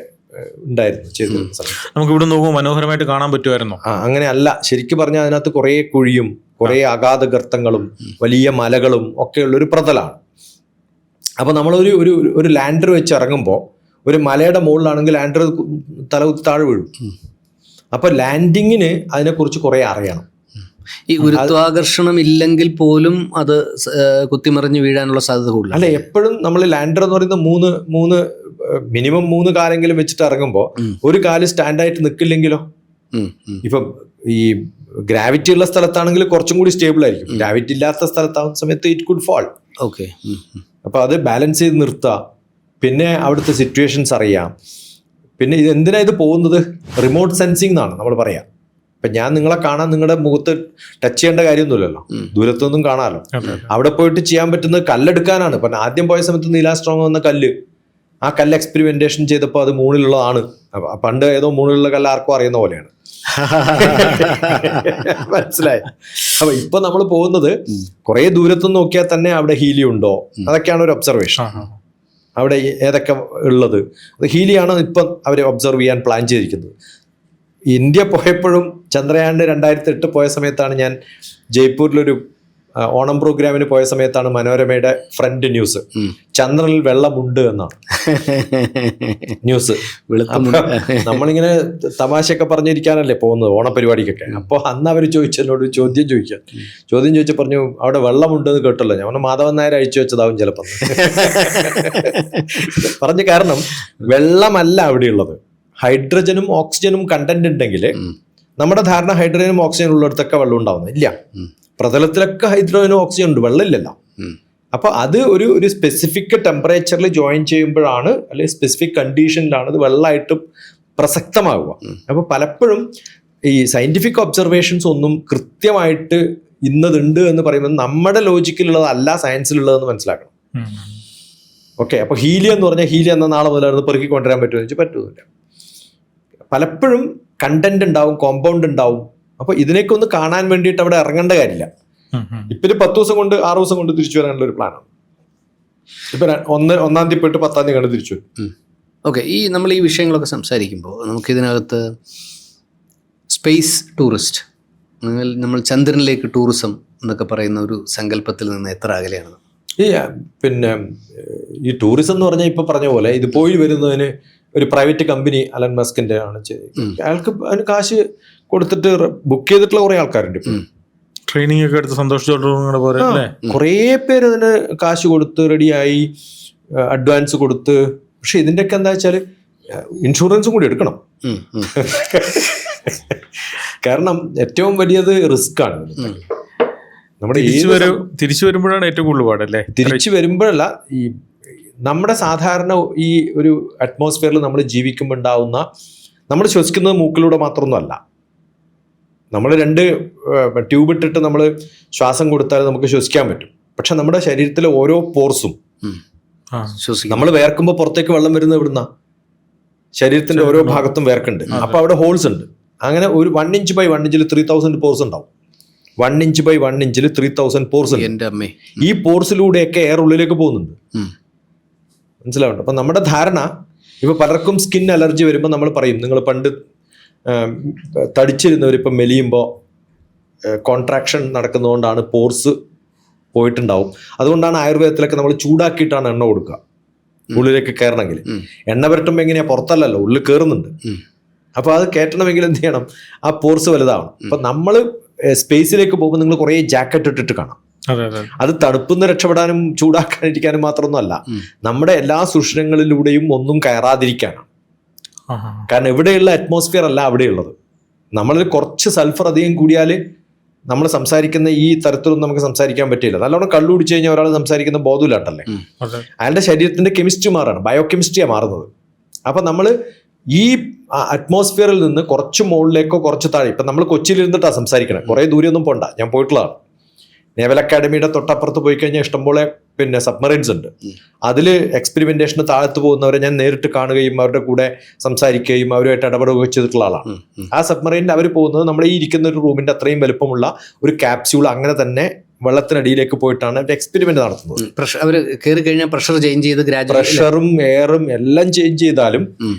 ഉണ്ടായിരുന്നു ചെയ്തിരുന്ന സമയത്ത്. നമുക്ക് ഇവിടെ നോക്കുമ്പോൾ മനോഹരമായിട്ട് കാണാൻ പറ്റുമായിരുന്നോ? അങ്ങനെ അല്ല, ശരിക്കും പറഞ്ഞാൽ അതിനകത്ത് കുറേ കുഴിയും കുറേ അഗാധ ഗർത്തങ്ങളും വലിയ മലകളും ഒക്കെയുള്ളൊരു പ്രതലാണ്. അപ്പോൾ നമ്മളൊരു ഒരു ഒരു ലാൻഡർ വെച്ച് ഇറങ്ങുമ്പോൾ ഒരു മലയുടെ മുകളിലാണെങ്കിൽ ലാൻഡർ തലകുത്തി താഴെ വീഴും. അപ്പോൾ ലാൻഡിങ്ങിന് അതിനെക്കുറിച്ച് കുറേ അറിയണം. ഈ ഗുരുത്വാകർഷണം ഇല്ലെങ്കിൽ പോലും അത് കുത്തിമറിഞ്ഞ് വീഴാനുള്ള സാധ്യത കൂടുതൽ. അല്ല, എപ്പോഴും നമ്മൾ ലാൻഡർ എന്ന് പറയുന്ന മൂന്ന് മിനിമം 3 കാലെങ്കിലും വെച്ചിട്ട് ഇറങ്ങുമ്പോൾ ഒരു കാല് സ്റ്റാൻഡായിട്ട് നിൽക്കില്ലെങ്കിലോ? ഇപ്പം ഈ ഗ്രാവിറ്റി ഉള്ള സ്ഥലത്താണെങ്കിൽ കുറച്ചും കൂടി സ്റ്റേബിൾ ആയിരിക്കും. ഗ്രാവിറ്റി ഇല്ലാത്ത സ്ഥലത്താവുന്ന സമയത്ത് ഇറ്റ് കുഡ് ഫാൾ. ഓക്കെ. അപ്പോൾ അത് ബാലൻസ് ചെയ്ത് നിർത്തുക, പിന്നെ അവിടുത്തെ സിറ്റുവേഷൻസ് അറിയാം. പിന്നെ ഇത് എന്തിനാ ഇത് പോകുന്നത്? റിമോട്ട് സെൻസിങ് എന്നാണ് നമ്മൾ പറയാം. ഇപ്പം ഞാൻ നിങ്ങളെ കാണാൻ നിങ്ങളുടെ മുഖത്ത് ടച്ച് ചെയ്യേണ്ട കാര്യമൊന്നുമില്ലല്ലോ, ദൂരത്തൊന്നും കാണാമല്ലോ. അവിടെ പോയിട്ട് ചെയ്യാൻ പറ്റുന്നത് കല്ലെടുക്കാനാണ്. ഇപ്പം ആദ്യം പോയ സമയത്ത് നീലാസ്ട്രോങ് വന്ന കല്ല്, ആ കല്ല് എക്സ്പെരിമെന്റേഷൻ ചെയ്തപ്പോൾ അത് മൂണിലുള്ളതാണ്. പണ്ട് ഏതോ മൂണിലുള്ള കല്ല് ആർക്കും അറിയുന്ന പോലെയാണ്. മനസ്സിലായി? അപ്പൊ ഇപ്പൊ നമ്മൾ പോകുന്നത് കുറെ ദൂരത്തുനിന്ന് നോക്കിയാൽ തന്നെ അവിടെ ഹീലിയം ഉണ്ടോ, അതൊക്കെയാണ് ഒരു ഒബ്സർവേഷൻ. അവിടെ ഏതൊക്കെ ഉള്ളത്, അത് ഹീലിയാണ് ഇപ്പം അവർ ഒബ്സർവ് ചെയ്യാൻ പ്ലാൻ ചെയ്തിരിക്കുന്നത്. ഇന്ത്യ പോയപ്പോഴും ചന്ദ്രയാൻ 2008 പോയ സമയത്താണ് ഞാൻ ജയ്പൂരിലൊരു ഓണം പ്രോഗ്രാമിന് പോയ സമയത്താണ് മനോരമയുടെ ഫ്രണ്ട് ന്യൂസ് ചന്ദ്രനിൽ വെള്ളമുണ്ട് എന്നാണ് ന്യൂസ്. നമ്മളിങ്ങനെ തമാശയൊക്കെ പറഞ്ഞിരിക്കാനല്ലേ പോകുന്നത് ഓണപരിപാടിക്കൊക്കെ. അപ്പോൾ അന്ന് അവർ ചോദിച്ചെന്നോട് ചോദ്യം ചോദിച്ചു പറഞ്ഞു, അവിടെ വെള്ളമുണ്ടെന്ന് കേട്ടല്ലോ. ഞാൻ മാധവൻ നായർ അഴിച്ചു വെച്ചതാവും ചിലപ്പോൾ പറഞ്ഞു. കാരണം വെള്ളമല്ല അവിടെയുള്ളത്, ഹൈഡ്രജനും ഓക്സിജനും കണ്ടന്റ് ഉണ്ടെങ്കിൽ നമ്മുടെ ധാരണ ഹൈഡ്രജനും ഓക്സിജനും ഉള്ളിടത്തൊക്കെ വെള്ളം ഉണ്ടാവുന്നില്ല. പ്രതലത്തിലൊക്കെ ഹൈഡ്രജനും ഓക്സിജൻ ഉണ്ട്, വെള്ളമില്ലല്ലോ. അപ്പോൾ അത് ഒരു സ്പെസിഫിക് ടെമ്പറേച്ചറിൽ ജോയിൻ ചെയ്യുമ്പോഴാണ്, അല്ലെങ്കിൽ സ്പെസിഫിക് കണ്ടീഷനിലാണ് ഇത് വെള്ളമായിട്ട് പ്രസക്തമാവുക. അപ്പോൾ പലപ്പോഴും ഈ സയന്റിഫിക് ഒബ്സർവേഷൻസ് ഒന്നും കൃത്യമായിട്ട് ഇന്നതുണ്ട് എന്ന് പറയുമ്പോൾ നമ്മുടെ ലോജിക്കിലുള്ളതല്ല സയൻസിലുള്ളതെന്ന് മനസ്സിലാക്കണം. ഓക്കെ. അപ്പോൾ ഹീലിയം എന്ന് പറഞ്ഞാൽ ഹീലിയം എന്ന നാളെ മുതലായിരുന്നു പെറുക്കി കൊണ്ടുവരാൻ പറ്റുമെന്ന് വെച്ചാൽ പറ്റുന്നില്ല. പലപ്പോഴും കണ്ടന്റ് ഉണ്ടാവും, കോമ്പൗണ്ട് ഉണ്ടാവും. അപ്പൊ ഇതിനൊക്കെ ഒന്ന് കാണാൻ വേണ്ടിയിട്ട് അവിടെ ഇറങ്ങേണ്ട കാര്യമില്ല. ഇപ്പൊ 10 ദിവസം കൊണ്ട് 6 ദിവസം കൊണ്ട് തിരിച്ചു വരാനുള്ള ഒരു പ്ലാനാണ്. ഇപ്പൊ 1-ാം തീയതി പോയിട്ട് 10-ാം തീയതി കണ്ട് തിരിച്ചു. ഓക്കെ. നമ്മൾ ഈ വിഷയങ്ങളൊക്കെ സംസാരിക്കുമ്പോൾ നമുക്കിതിനകത്ത് സ്പേസ് ടൂറിസ്റ്റ്, നമ്മൾ ചന്ദ്രനിലേക്ക് ടൂറിസം എന്നൊക്കെ പറയുന്ന ഒരു സങ്കല്പത്തിൽ നിന്ന് എത്ര അകലെയാണ്? പിന്നെ ഈ ടൂറിസം എന്ന് പറഞ്ഞാൽ ഇപ്പൊ പറഞ്ഞ പോലെ ഇത് പോയി വരുന്നതിന് ഒരു പ്രൈവറ്റ് കമ്പനി അലൻ മസ്കിന്റെ ആണ് ചെയ്തത്. അയാൾക്ക് അതിന് കാശ് കൊടുത്തിട്ട് ബുക്ക് ചെയ്തിട്ടുള്ള കുറെ ആൾക്കാരുണ്ട്. ട്രെയിനിങ് ഒക്കെ എടുത്ത് സന്തോഷത്തോടെ പോലെ കുറേ പേര് അതിന് കാശ് കൊടുത്ത് റെഡിയായി, അഡ്വാൻസ് കൊടുത്ത്. പക്ഷെ ഇതിൻ്റെയൊക്കെ എന്താ വെച്ചാൽ ഇൻഷുറൻസും കൂടി എടുക്കണം. കാരണം ഏറ്റവും വലിയത് റിസ്ക് ആണ്. നമ്മുടെ തിരിച്ചു വരുമ്പോഴാണ് ഏറ്റവും കൂടുതൽ പാടല്ലേ. തിരിച്ചു വരുമ്പോഴല്ല, ഈ നമ്മുടെ സാധാരണ ഈ ഒരു അറ്റ്മോസ്ഫിയറിൽ നമ്മൾ ജീവിക്കുമ്പോൾ ഉണ്ടാവുന്ന, നമ്മൾ ശ്വസിക്കുന്നത് മൂക്കിലൂടെ മാത്രമൊന്നും അല്ല. നമ്മൾ 2 ട്യൂബ് ഇട്ടിട്ട് നമ്മൾ ശ്വാസം കൊടുത്താൽ നമുക്ക് ശ്വസിക്കാൻ പറ്റും. പക്ഷെ നമ്മുടെ ശരീരത്തിലെ ഓരോ പോർസും, നമ്മൾ വേർക്കുമ്പോൾ പുറത്തേക്ക് വെള്ളം വരുന്നത് ഇവിടുന്ന ശരീരത്തിന്റെ ഓരോ ഭാഗത്തും വേർക്കുണ്ട്. അപ്പൊ അവിടെ ഹോൾസ് ഉണ്ട്. അങ്ങനെ ഒരു 1 inch by 1 inch 3000 പോർസ് ഉണ്ടാവും. 1 inch by 1 inch 3000 പോർസ് ഉണ്ട്. ഈ പോർസിലൂടെയൊക്കെ എയർ ഉള്ളിലേക്ക് പോകുന്നുണ്ട്. മനസ്സിലാവുന്നുണ്ട്? അപ്പൊ നമ്മുടെ ധാരണ, ഇപ്പൊ പലർക്കും സ്കിൻ അലർജി വരുമ്പോൾ നമ്മൾ പറയും, നിങ്ങൾ പണ്ട് തടിച്ചിരുന്നവരിപ്പം മെലിയുമ്പോൾ കോൺട്രാക്ഷൻ നടക്കുന്നതുകൊണ്ടാണ് പോർസ് പോയിട്ടുണ്ടാവും. അതുകൊണ്ടാണ് ആയുർവേദത്തിലൊക്കെ നമ്മൾ ചൂടാക്കിയിട്ടാണ് എണ്ണ കൊടുക്കുക ഉള്ളിലേക്ക് കയറണമെങ്കിൽ. എണ്ണ പുരട്ടുമ്പോൾ എങ്ങനെയാ, പുറത്തല്ലല്ലോ, ഉള്ളിൽ കയറുന്നുണ്ട്. അപ്പൊ അത് കയറ്റണമെങ്കിൽ എന്ത് ചെയ്യണം, ആ പോർസ് വലുതാവണം. അപ്പൊ നമ്മൾ സ്പേസിലേക്ക് പോകുമ്പോൾ നിങ്ങൾ കുറേ ജാക്കറ്റ് ഇട്ടിട്ട് കാണാം. അത് തണുപ്പിന്ന് രക്ഷപ്പെടാനും ചൂടാക്കാനിരിക്കാനും മാത്രമൊന്നും അല്ല, നമ്മുടെ എല്ലാ സുഷിരങ്ങളിലൂടെയും ഒന്നും കയറാതിരിക്കാനാണ്. കാരണം ഇവിടെയുള്ള അറ്റ്മോസ്ഫിയർ അല്ല അവിടെയുള്ളത്. നമ്മളിൽ കുറച്ച് സൾഫർ അധികം കൂടിയാൽ നമ്മൾ സംസാരിക്കുന്ന ഈ തരത്തിലൊന്നും നമുക്ക് സംസാരിക്കാൻ പറ്റില്ല. നല്ലോണം കള്ളു കുടിച്ചു കഴിഞ്ഞാൽ ഒരാൾ സംസാരിക്കുന്ന ബോധമില്ലാട്ടല്ലേ. അയാളുടെ ശരീരത്തിന്റെ കെമിസ്ട്രി മാറാണ്, ബയോകെമിസ്ട്രിയാണ് മാറുന്നത്. അപ്പൊ നമ്മൾ ഈ അറ്റ്മോസ്ഫിയറിൽ നിന്ന് കുറച്ച് മുകളിലേക്കോ കുറച്ച് താഴെ, ഇപ്പം നമ്മൾ കൊച്ചിയിലിരുന്നിട്ടാണ് സംസാരിക്കണം, കുറേ ദൂരെയൊന്നും പോണ്ട. ഞാൻ പോയിട്ടുള്ളതാണ്. നേവൽ അക്കാഡമിയുടെ തൊട്ടപ്പുറത്ത് പോയി കഴിഞ്ഞാൽ ഇഷ്ടംപോലെ പിന്നെ സബ്മറൈൻസ് ഉണ്ട്. അതിൽ എക്സ്പെരിമെന്റേഷന് താഴത്ത് പോകുന്നവരെ ഞാൻ നേരിട്ട് കാണുകയും അവരുടെ കൂടെ സംസാരിക്കുകയും അവരുമായിട്ട് ഇടപെടുകയും ചെയ്തിട്ടുള്ള ആളാണ്. ആ സബ്മറൈനിൽ അവർ പോകുന്നത് നമ്മുടെ ഈ ഇരിക്കുന്ന ഒരു റൂമിന്റെ അത്രയും വലുപ്പമുള്ള ഒരു ക്യാപ്സ്യൂൾ അങ്ങനെ തന്നെ വെള്ളത്തിനടിയിലേക്ക് പോയിട്ടാണ് എക്സ്പെരിമെന്റ് നടത്തുന്നത്. അവർ കയറി കഴിഞ്ഞാൽ പ്രഷർ ചേഞ്ച് ചെയ്ത്, പ്രഷറും എയറും എല്ലാം ചേഞ്ച് ചെയ്താലും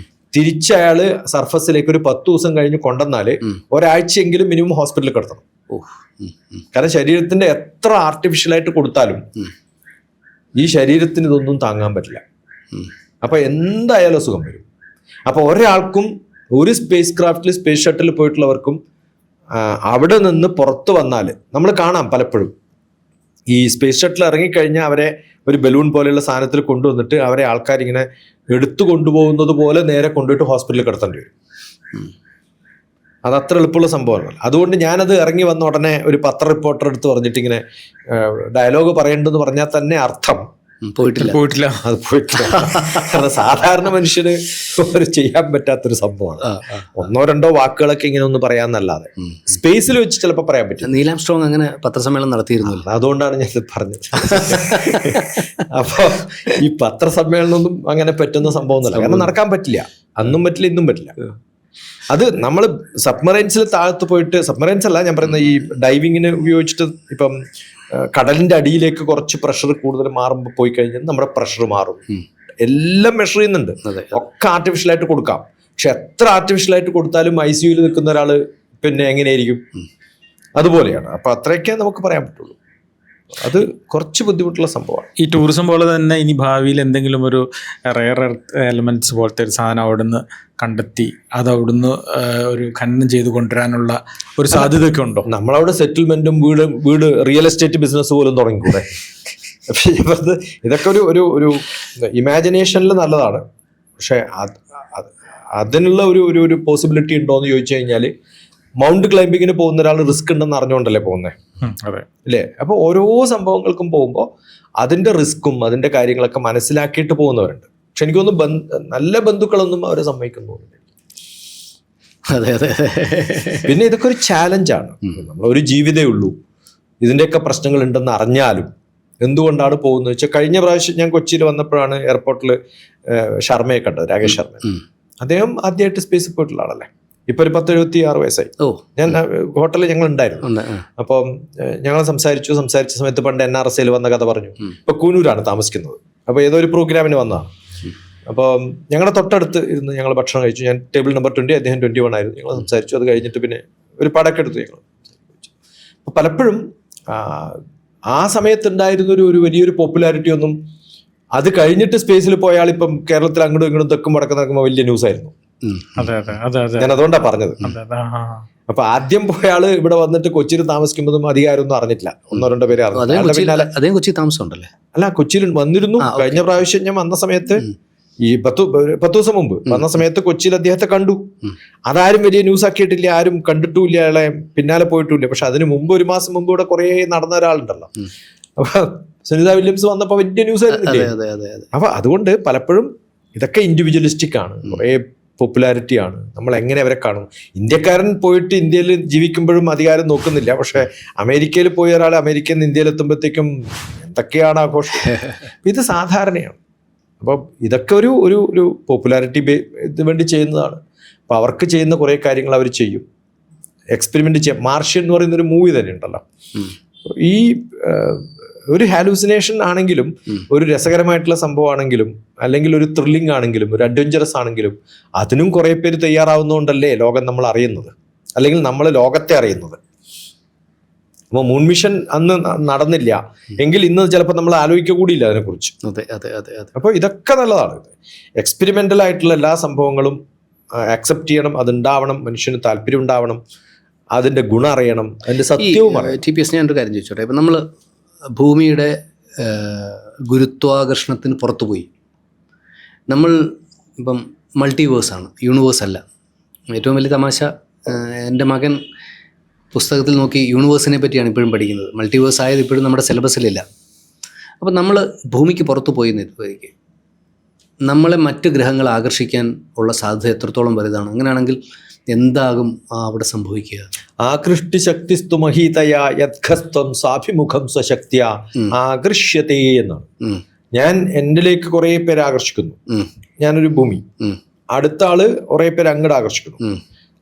തിരിച്ച് അയാള് സർഫസിലേക്ക് ഒരു 10 ദിവസം കഴിഞ്ഞ് കൊണ്ടുവന്നാല് ഒരാഴ്ചയെങ്കിലും മിനിമം ഹോസ്പിറ്റലിൽ കിടത്തണം. കാരണം ശരീരത്തിന്റെ എത്ര ആർട്ടിഫിഷ്യലായിട്ട് കൊടുത്താലും ഈ ശരീരത്തിന് ഇതൊന്നും താങ്ങാൻ പറ്റില്ല. അപ്പൊ എന്തായാലും അസുഖം വരും. അപ്പൊ ഒരാൾക്കും ഒരു സ്പേസ് ക്രാഫ്റ്റിൽ സ്പേസ് ഷട്ടിൽ പോയിട്ടുള്ളവർക്കും അവിടെ നിന്ന് പുറത്തു വന്നാൽ നമ്മൾ കാണാം പലപ്പോഴും ഈ സ്പേസ് ഷട്ടിൽ ഇറങ്ങിക്കഴിഞ്ഞാൽ അവരെ ഒരു ബലൂൺ പോലെയുള്ള സാധനത്തിൽ കൊണ്ടുവന്നിട്ട് അവരെ ആൾക്കാരിങ്ങനെ എടുത്തു കൊണ്ടുപോകുന്നത് പോലെ നേരെ കൊണ്ടുപോയിട്ട് ഹോസ്പിറ്റലിൽ കിടത്തേണ്ടി വരും. അത് അത്ര എളുപ്പമുള്ള സംഭവമല്ല. അതുകൊണ്ട് ഞാനത് ഇറങ്ങി വന്ന ഉടനെ ഒരു പത്ര റിപ്പോർട്ടർ എടുത്ത് പറഞ്ഞിട്ട് ഇങ്ങനെ ഡയലോഗ് പറയേണ്ടതെന്ന് പറഞ്ഞാൽ തന്നെ അർത്ഥം പോയിട്ടില്ല. അത് പോയിട്ടില്ല. കാരണം സാധാരണ മനുഷ്യന് ഒരു ചെയ്യാൻ പറ്റാത്തൊരു സംഭവമാണ്. 1-2 വാക്കുകളൊക്കെ ഇങ്ങനെ ഒന്ന് പറയാന്നല്ലാതെ സ്പേസിൽ വെച്ച് ചിലപ്പോൾ പറയാൻ പറ്റും. നീൽ ആംസ്ട്രോങ് അങ്ങനെ പത്രസമ്മേളനം നടത്തിയിരുന്നില്ല. അതുകൊണ്ടാണ് ഞാനിത് പറഞ്ഞത്. അപ്പൊ ഈ പത്രസമ്മേളനമൊന്നും അങ്ങനെ പറ്റുന്ന സംഭവമൊന്നുമല്ല. കാരണം നടക്കാൻ പറ്റില്ല, അന്നും പറ്റില്ല, ഇന്നും പറ്റില്ല. അത് നമ്മൾ സബ്മറൈൻസിൽ താഴത്ത് പോയിട്ട്, സബ്മറൈൻസ് അല്ല ഞാൻ പറയുന്നത്, ഈ ഡൈവിങ്ങിന് ഉപയോഗിച്ചിട്ട് ഇപ്പം കടലിന്റെ അടിയിലേക്ക് കുറച്ച് പ്രഷർ കൂടുതൽ മാറുമ്പോൾ പോയി കഴിഞ്ഞാൽ നമ്മുടെ പ്രഷർ മാറും. എല്ലാം മെഷർ ചെയ്യുന്നുണ്ട്. ഒക്കെ ആർട്ടിഫിഷ്യലായിട്ട് കൊടുക്കാം. പക്ഷെ എത്ര ആർട്ടിഫിഷ്യലായിട്ട് കൊടുത്താലും ICUയിൽ നിൽക്കുന്ന ഒരാൾ പിന്നെ എങ്ങനെയായിരിക്കും? അതുപോലെയാണ്. അപ്പൊ അത്രയൊക്കെ നമുക്ക് പറയാൻ പറ്റുള്ളൂ. അത് കുറച്ച് ബുദ്ധിമുട്ടുള്ള സംഭവമാണ്. ഈ ടൂറിസം പോലെ തന്നെ ഇനി ഭാവിയിൽ എന്തെങ്കിലും ഒരു റെയർ എർത്ത് എലമെന്റ്സ് പോലത്തെ ഒരു സാധനം അവിടുന്ന് കണ്ടെത്തി അത് അവിടുന്ന് ഒരു ഖനനം ചെയ്ത് കൊണ്ടുവരാനുള്ള ഒരു സാധ്യതയൊക്കെ ഉണ്ടോ? നമ്മളവിടെ സെറ്റിൽമെന്റും വീട് റിയൽ എസ്റ്റേറ്റ് ബിസിനസ് പോലും തുടങ്ങിക്കൂടെ? ഇതൊക്കെ ഒരു ഇമാജിനേഷനിൽ നല്ലതാണ്. പക്ഷെ അതിനുള്ള ഒരു പോസിബിലിറ്റി ഉണ്ടോ എന്ന് ചോദിച്ചു കഴിഞ്ഞാൽ മൗണ്ട് ക്ലൈംബിങ്ങിന് പോകുന്ന ഒരാൾ റിസ്ക് ഉണ്ടെന്ന് അറിഞ്ഞുകൊണ്ടല്ലേ പോകുന്നത്, അല്ലേ? അപ്പൊ ഓരോ സംഭവങ്ങൾക്കും പോകുമ്പോൾ അതിന്റെ റിസ്ക്കും അതിന്റെ കാര്യങ്ങളൊക്കെ മനസ്സിലാക്കിയിട്ട് പോകുന്നവരുണ്ട്. പക്ഷെ എനിക്കൊന്നും നല്ല ബന്ധുക്കളൊന്നും അവരെ സമ്മതിക്കുന്നു. അതെ അതെ. പിന്നെ ഇതൊക്കെ ഒരു ചാലഞ്ചാണ്. നമ്മളൊരു ജീവിതമേ ഉള്ളൂ. ഇതിന്റെയൊക്കെ പ്രശ്നങ്ങൾ ഉണ്ടെന്ന് അറിഞ്ഞാലും എന്തുകൊണ്ടാണ് പോകുന്നത് വെച്ചാൽ, കഴിഞ്ഞ പ്രാവശ്യം ഞാൻ കൊച്ചിയിൽ വന്നപ്പോഴാണ് എയർപോർട്ടിൽ ശർമ്മയെ കണ്ടത്, രാകേഷ് ശർമ്മ. അദ്ദേഹം ആദ്യമായിട്ട് സ്പേസിൽ പോയിട്ടുള്ള ആളല്ലേ. ഇപ്പൊ ഒരു 76 വയസ്സായി. ഞാൻ ഹോട്ടലിൽ ഞങ്ങൾ ഉണ്ടായിരുന്നു. അപ്പം ഞങ്ങൾ സംസാരിച്ച സമയത്ത് പണ്ട് NRSയിൽ വന്ന കഥ പറഞ്ഞു. ഇപ്പൊ കൂനൂരാണ് താമസിക്കുന്നത്. അപ്പൊ ഏതോ ഒരു പ്രോഗ്രാമിന് വന്നതാണ്. അപ്പോൾ ഞങ്ങളുടെ തൊട്ടടുത്ത് ഇരുന്ന് ഞങ്ങൾ ഭക്ഷണം കഴിച്ചു. ഞാൻ ടേബിൾ നമ്പർ 20, അദ്ദേഹം 21 ആയിരുന്നു. ഞങ്ങൾ സംസാരിച്ചു. അത് കഴിഞ്ഞിട്ട് പിന്നെ ഒരു പടക്കം എടുത്തു ഞങ്ങൾ. അപ്പോൾ പലപ്പോഴും ആ സമയത്തുണ്ടായിരുന്ന ഒരു വലിയൊരു പോപ്പുലാരിറ്റി ഒന്നും അത് കഴിഞ്ഞിട്ട് സ്പേസിൽ പോയ ആളിപ്പം കേരളത്തിൽ അങ്ങോട്ടും ഇങ്ങോട്ടും തെക്കും വടക്കം നടക്കുമ്പോൾ വലിയ ന്യൂസ് ആയിരുന്നു. ഞാൻ അതുകൊണ്ടാണ് പറഞ്ഞത്. അപ്പൊ ആദ്യം പോയ ആള് ഇവിടെ വന്നിട്ട് കൊച്ചിയിൽ താമസിക്കുമ്പോഴും അധികാരമൊന്നും അറിഞ്ഞിട്ടില്ല. 1-2 പേരെ അറിഞ്ഞു. കൊച്ചി താമസമുണ്ടല്ലേ? അല്ല, കൊച്ചിയിൽ വന്നിരുന്നു. കഴിഞ്ഞ പ്രാവശ്യം ഞാൻ വന്ന സമയത്ത്, ഈ 10 ദിവസം മുമ്പ് വന്ന സമയത്ത് കൊച്ചിയിൽ അദ്ദേഹത്തെ കണ്ടു. അതാരും വലിയ ന്യൂസ് ആക്കിയിട്ടില്ല, ആരും കണ്ടിട്ടുമില്ല, അയാളെ പിന്നാലെ പോയിട്ടുമില്ല. പക്ഷെ അതിന് മുമ്പ് 1 മാസം മുമ്പ് ഇവിടെ കുറെ നടന്ന ഒരാളുണ്ടല്ലോ. അപ്പൊ സുനിത വില്യംസ് വന്നപ്പോ വലിയ ന്യൂസ് ആയിരുന്നില്ലേ? അപ്പൊ അതുകൊണ്ട് പലപ്പോഴും ഇതൊക്കെ ഇൻഡിവിജ്വലിസ്റ്റിക് ആണ്, കുറെ പോപ്പുലാരിറ്റി ആണ്. നമ്മൾ എങ്ങനെ അവരെ കാണും? ഇന്ത്യക്കാരൻ പോയിട്ട് ഇന്ത്യയിൽ ജീവിക്കുമ്പോഴും അധികാരം നോക്കുന്നില്ല. പക്ഷെ അമേരിക്കയിൽ പോയ ഒരാൾ അമേരിക്കയിൽ നിന്ന് ഇന്ത്യയിൽ എത്തുമ്പോഴത്തേക്കും എന്തൊക്കെയാണ് ആഘോഷം. ഇത് സാധാരണയാണ്. അപ്പോൾ ഇതൊക്കെ ഒരു പോപ്പുലാരിറ്റി ഇത് വേണ്ടി ചെയ്യുന്നതാണ്. അപ്പോൾ അവർക്ക് ചെയ്യുന്ന കുറേ കാര്യങ്ങൾ അവർ ചെയ്യും, എക്സ്പെരിമെന്റ് ചെയ്യാം. മാർഷ്യൻ എന്ന് പറയുന്നൊരു മൂവി തന്നെ ഉണ്ടല്ലോ. ഈ ഒരു ഹാലൂസിനേഷൻ ആണെങ്കിലും, ഒരു രസകരമായിട്ടുള്ള സംഭവമാണെങ്കിലും, അല്ലെങ്കിൽ ഒരു ത്രില്ലിംഗ് ആണെങ്കിലും, ഒരു അഡ്വഞ്ചറസ് ആണെങ്കിലും, അതിനും കുറേ പേര് തയ്യാറാവുന്നതുകൊണ്ടല്ലേ ലോകം നമ്മൾ അറിയുന്നത്, അല്ലെങ്കിൽ നമ്മൾ ലോകത്തെ അറിയുന്നത്. അപ്പോൾ മൂൺ മിഷൻ അന്ന് നടന്നില്ല എങ്കിൽ ഇന്ന് ചിലപ്പോൾ നമ്മൾ ആലോചിക്കുക കൂടിയില്ല അതിനെക്കുറിച്ച്. അപ്പോൾ ഇതൊക്കെ നല്ലതാണ്. എക്സ്പെരിമെന്റൽ ആയിട്ടുള്ള എല്ലാ സംഭവങ്ങളും അക്സെപ്റ്റ് ചെയ്യണം, അതുണ്ടാവണം, മനുഷ്യന് താല്പര്യം ഉണ്ടാവണം, അതിന്റെ ഗുണം അറിയണം, അതിന്റെ സത്യവും അറിയണം. TPS, ഞാനൊരു കാര്യം ചോദിച്ചോട്ടെ. ഇപ്പം നമ്മൾ ഭൂമിയുടെ ഗുരുത്വാകർഷണത്തിന് പുറത്തു പോയി. നമ്മൾ ഇപ്പം മൾട്ടിവേഴ്സാണ്, യൂണിവേഴ്സ് അല്ല. ഏറ്റവും വലിയ തമാശ, എൻ്റെ മകൻ പുസ്തകത്തിൽ നോക്കി യൂണിവേഴ്സിനെ പറ്റിയാണ് ഇപ്പോഴും പഠിക്കുന്നത്. മൾട്ടിവേഴ്സ് ആയത് ഇപ്പോഴും നമ്മുടെ സിലബസിലില്ല. അപ്പം നമ്മൾ ഭൂമിക്ക് പുറത്തു പോയി നിർത്തുകയ്ക്ക് നമ്മളെ മറ്റ് ഗ്രഹങ്ങൾ ആകർഷിക്കാൻ ഉള്ള സാധ്യത എത്രത്തോളം വലുതാണ്? അങ്ങനെയാണെങ്കിൽ എന്താകും അവിടെ സംഭവിക്കുക? ആകൃഷ്ടി ശക്തിസ്തു മഹീതയാ യദ്ഘസ്ത്വം സാഭിമുഖം സ്വശക്തിയ ആകർഷ്യതേ എന്നാണ്. ഞാൻ എന്നിലേക്ക് കുറെ പേരെ ആകർഷിക്കുന്നു. ഞാനൊരു ഭൂമി, അടുത്ത ആള് കുറെ പേര് അങ്ങോട്ട് ആകർഷിക്കുന്നു.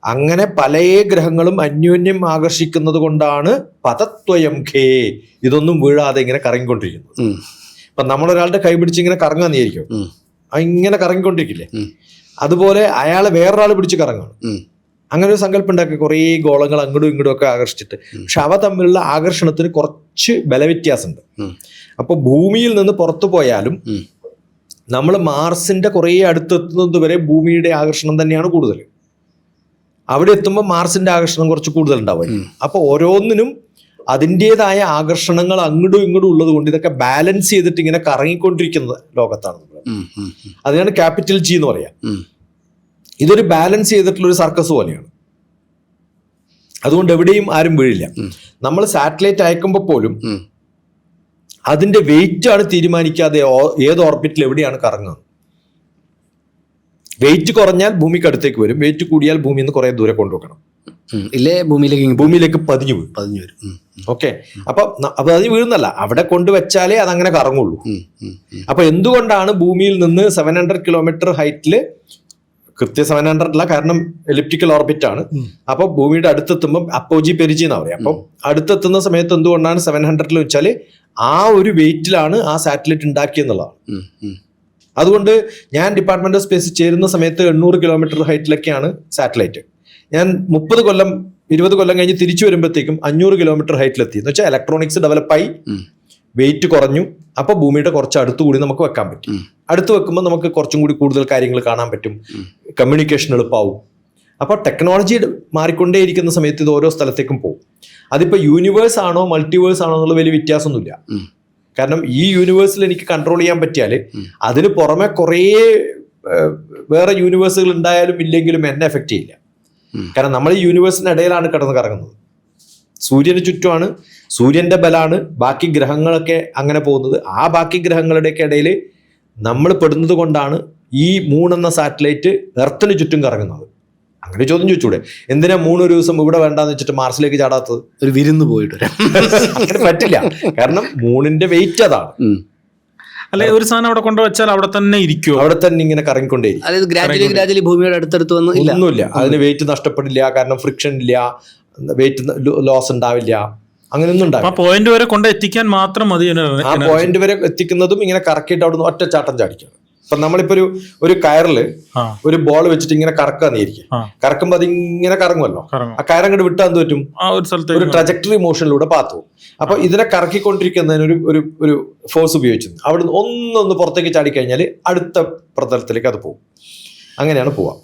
അങ്ങനെ പല ഗ്രഹങ്ങളും അന്യോന്യം ആകർഷിക്കുന്നത് കൊണ്ടാണ് പദത്വയം ഖേ ഇതൊന്നും വീഴാതെ ഇങ്ങനെ കറങ്ങിക്കൊണ്ടിരിക്കുന്നത്. ഇപ്പൊ നമ്മളൊരാളുടെ കൈ പിടിച്ച് ഇങ്ങനെ കറങ്ങാൻ വിചാരിക്കും, ഇങ്ങനെ കറങ്ങിക്കൊണ്ടിരിക്കില്ലേ? അതുപോലെ അയാളെ വേറൊരാൾ പിടിച്ച് കറങ്ങുകയാണ്. അങ്ങനെ ഒരു സങ്കല്പം ഉണ്ടാക്കി കുറേ ഗോളങ്ങൾ അങ്ങോട്ടും ഇങ്ങോട്ടും ഒക്കെ ആകർഷിച്ചിട്ട്. പക്ഷെ അവ തമ്മിലുള്ള ആകർഷണത്തിന് കുറച്ച് ബലവ്യത്യാസമുണ്ട്. അപ്പോൾ ഭൂമിയിൽ നിന്ന് പുറത്തു പോയാലും നമ്മൾ മാർസിന്റെ കുറേ അടുത്തെത്തുന്നത് വരെ ഭൂമിയുടെ ആകർഷണം തന്നെയാണ് കൂടുതൽ. അവിടെ എത്തുമ്പോൾ മാർസിന്റെ ആകർഷണം കുറച്ച് കൂടുതൽ ഉണ്ടാവും. അപ്പൊ ഓരോന്നിനും അതിൻ്റെതായ ആകർഷണങ്ങൾ അങ്ങോട്ടും ഇങ്ങോട്ടും ഉള്ളത് കൊണ്ട് ഇതൊക്കെ ബാലൻസ് ചെയ്തിട്ട് ഇങ്ങനെ കറങ്ങിക്കൊണ്ടിരിക്കുന്ന ലോകത്താണ് നമ്മൾ. അതിനാണ് ക്യാപിറ്റൽ ജി എന്ന് പറയാം. ഇതൊരു ബാലൻസ് ചെയ്തിട്ടുള്ള ഒരു സർക്കസ് പോലെയാണ്. അതുകൊണ്ട് എവിടെയും ആരും വീഴില്ല. നമ്മൾ സാറ്റലൈറ്റ് അയക്കുമ്പോൾ പോലും അതിന്റെ വെയിറ്റ് ആണ് തീരുമാനിക്കാതെ ഏത് ഓർബിറ്റിൽ എവിടെയാണ് കറങ്ങുന്നത്. വെയിറ്റ് കുറഞ്ഞാൽ ഭൂമിക്ക് അടുത്തേക്ക് വരും, വെയിറ്റ് കൂടിയാൽ ഭൂമിയിൽ നിന്ന് കുറെ ദൂരെ കൊണ്ടുപോകണം. ഇല്ലേ ഭൂമിയിലേക്ക് പതിഞ്ഞു വരും. ഓക്കെ, അപ്പൊ പതിഞ്ഞു വീഴുന്നല്ല, അവിടെ കൊണ്ടുവച്ചാലേ അതങ്ങനെ കറങ്ങുള്ളൂ. അപ്പൊ എന്തുകൊണ്ടാണ് ഭൂമിയിൽ നിന്ന് 700 കിലോമീറ്റർ ഹൈറ്റില്, കൃത്യ 700 അല്ല, കാരണം എലിപ്റ്റിക്കൽ ഓർബിറ്റ് ആണ്. അപ്പൊ ഭൂമിയുടെ അടുത്തെത്തുമ്പോൾ അപ്പോജി പെരിജി എന്നാ പറയാം. അപ്പം അടുത്തെത്തുന്ന സമയത്ത് എന്തുകൊണ്ടാണ് 700 വെച്ചാല് ആ ഒരു വെയിറ്റിലാണ് ആ സാറ്റലൈറ്റ് ഉണ്ടാക്കിയെന്നുള്ളതാണ്. അതുകൊണ്ട് ഞാൻ ഡിപ്പാർട്ട്മെന്റ് ഓഫ് സ്പേസ് ചേരുന്ന സമയത്ത് 800 കിലോമീറ്റർ ഹൈറ്റിലൊക്കെയാണ് സാറ്റലൈറ്റ്. ഞാൻ 20 കൊല്ലം കഴിഞ്ഞ് തിരിച്ചു വരുമ്പോഴത്തേക്കും 500 കിലോമീറ്റർ ഹൈറ്റിലെത്തി. എന്ന് വെച്ചാൽ ഇലക്ട്രോണിക്സ് ഡെവലപ്പായി, വെയിറ്റ് കുറഞ്ഞു. അപ്പൊ ഭൂമിയുടെ കുറച്ച് അടുത്തുകൂടി നമുക്ക് വെക്കാൻ പറ്റും. അടുത്ത് വെക്കുമ്പോൾ നമുക്ക് കുറച്ചും കൂടി കൂടുതൽ കാര്യങ്ങൾ കാണാൻ പറ്റും, കമ്മ്യൂണിക്കേഷൻ എളുപ്പമാവും. അപ്പൊ ടെക്നോളജി മാറിക്കൊണ്ടേയിരിക്കുന്ന സമയത്ത് ഇത് ഓരോ സ്ഥലത്തേക്കും പോകും. അതിപ്പോ യൂണിവേഴ്സ് ആണോ മൾട്ടിവേഴ്സ് ആണോ എന്നുള്ള വലിയ വ്യത്യാസമൊന്നുമില്ല. കാരണം ഈ യൂണിവേഴ്സിൽ എനിക്ക് കൺട്രോൾ ചെയ്യാൻ പറ്റിയാൽ അതിന് പുറമെ കുറേ വേറെ യൂണിവേഴ്സുകൾ ഉണ്ടായാലും ഇല്ലെങ്കിലും എന്നെ എഫക്റ്റ് ചെയ്യില്ല. കാരണം നമ്മൾ ഈ യൂണിവേഴ്സിന്റെ ഇടയിലാണ് കിടന്ന് കറങ്ങുന്നത്. സൂര്യന് ചുറ്റുമാണ്, സൂര്യന്റെ ബലാണ് ബാക്കി ഗ്രഹങ്ങളൊക്കെ അങ്ങനെ പോകുന്നത്. ആ ബാക്കി ഗ്രഹങ്ങളുടെയൊക്കെ ഇടയിൽ നമ്മൾ പെടുന്നത് കൊണ്ടാണ് ഈ മൂണെന്ന സാറ്റലൈറ്റ് എർത്തിന് ചുറ്റും കറങ്ങുന്നത്. അങ്ങനെ ചോദ്യം ചോദിച്ചൂടെ, എന്തിനാ 3 ദിവസം ഇവിടെ വേണ്ടാന്ന് വെച്ചിട്ട് മാർസിലേക്ക് ചാടാത്തത്? ഒരു വിരുന്ന് പോയിട്ട് വരാം. അങ്ങനെ പറ്റില്ല, കാരണം മൂണിന്റെ വെയിറ്റ് അതാണ്. അല്ലെ, ഒരു സാധനം അവിടെ കൊണ്ടുവച്ചാൽ അവിടെ തന്നെ ഇരിക്കുമോ? അവിടെ തന്നെ ഇങ്ങനെ കറങ്ങിക്കൊണ്ടേയിരിക്കും. അതായത് ഗ്രാജുവലി ഭൂമിയുടെ അടുത്തടുത്ത് വന്ന് ഒന്നുമില്ല, അതിന് വെയിറ്റ് നഷ്ടപ്പെടില്ല, കാരണം ഫ്രിക്ഷൻ ഇല്ല, വെയിറ്റ് ലോസ് ഉണ്ടാവില്ല, അങ്ങനെയൊന്നും ഉണ്ടാവില്ല. പോയിന്റ് വരെ കൊണ്ട് എത്തിക്കാൻ മാത്രം മതി. ആ പോയിന്റ് വരെ എത്തിക്കുന്നതും ഇങ്ങനെ കറക്കിയിട്ട് അവിടെ നിന്ന് ഒറ്റച്ചാട്ടം ചാടിക്കണം. ഇപ്പൊ നമ്മളിപ്പോ ഒരു കയറില് ഒരു ബോൾ വെച്ചിട്ട് ഇങ്ങനെ കറക്കാന്നിരിക്കും. കറക്കുമ്പോ അതിങ്ങനെ കറങ്ങുമല്ലോ. ആ കയറങ്ങോട്ട് വിട്ടാൽ എന്ത് പറ്റും? ഒരു ട്രജക്ടറി മോഷനിലൂടെ പാത്തു. അപ്പൊ ഇതിനെ കറക്കിക്കൊണ്ടിരിക്കുന്നതിന് ഒരു ഫോഴ്സ് ഉപയോഗിച്ചു അവിടെ ഒന്നൊന്ന് പുറത്തേക്ക് ചാടിക്കഴിഞ്ഞാൽ അടുത്ത പ്രതലത്തിലേക്ക് അത് പോകും. അങ്ങനെയാണ് പോവാ.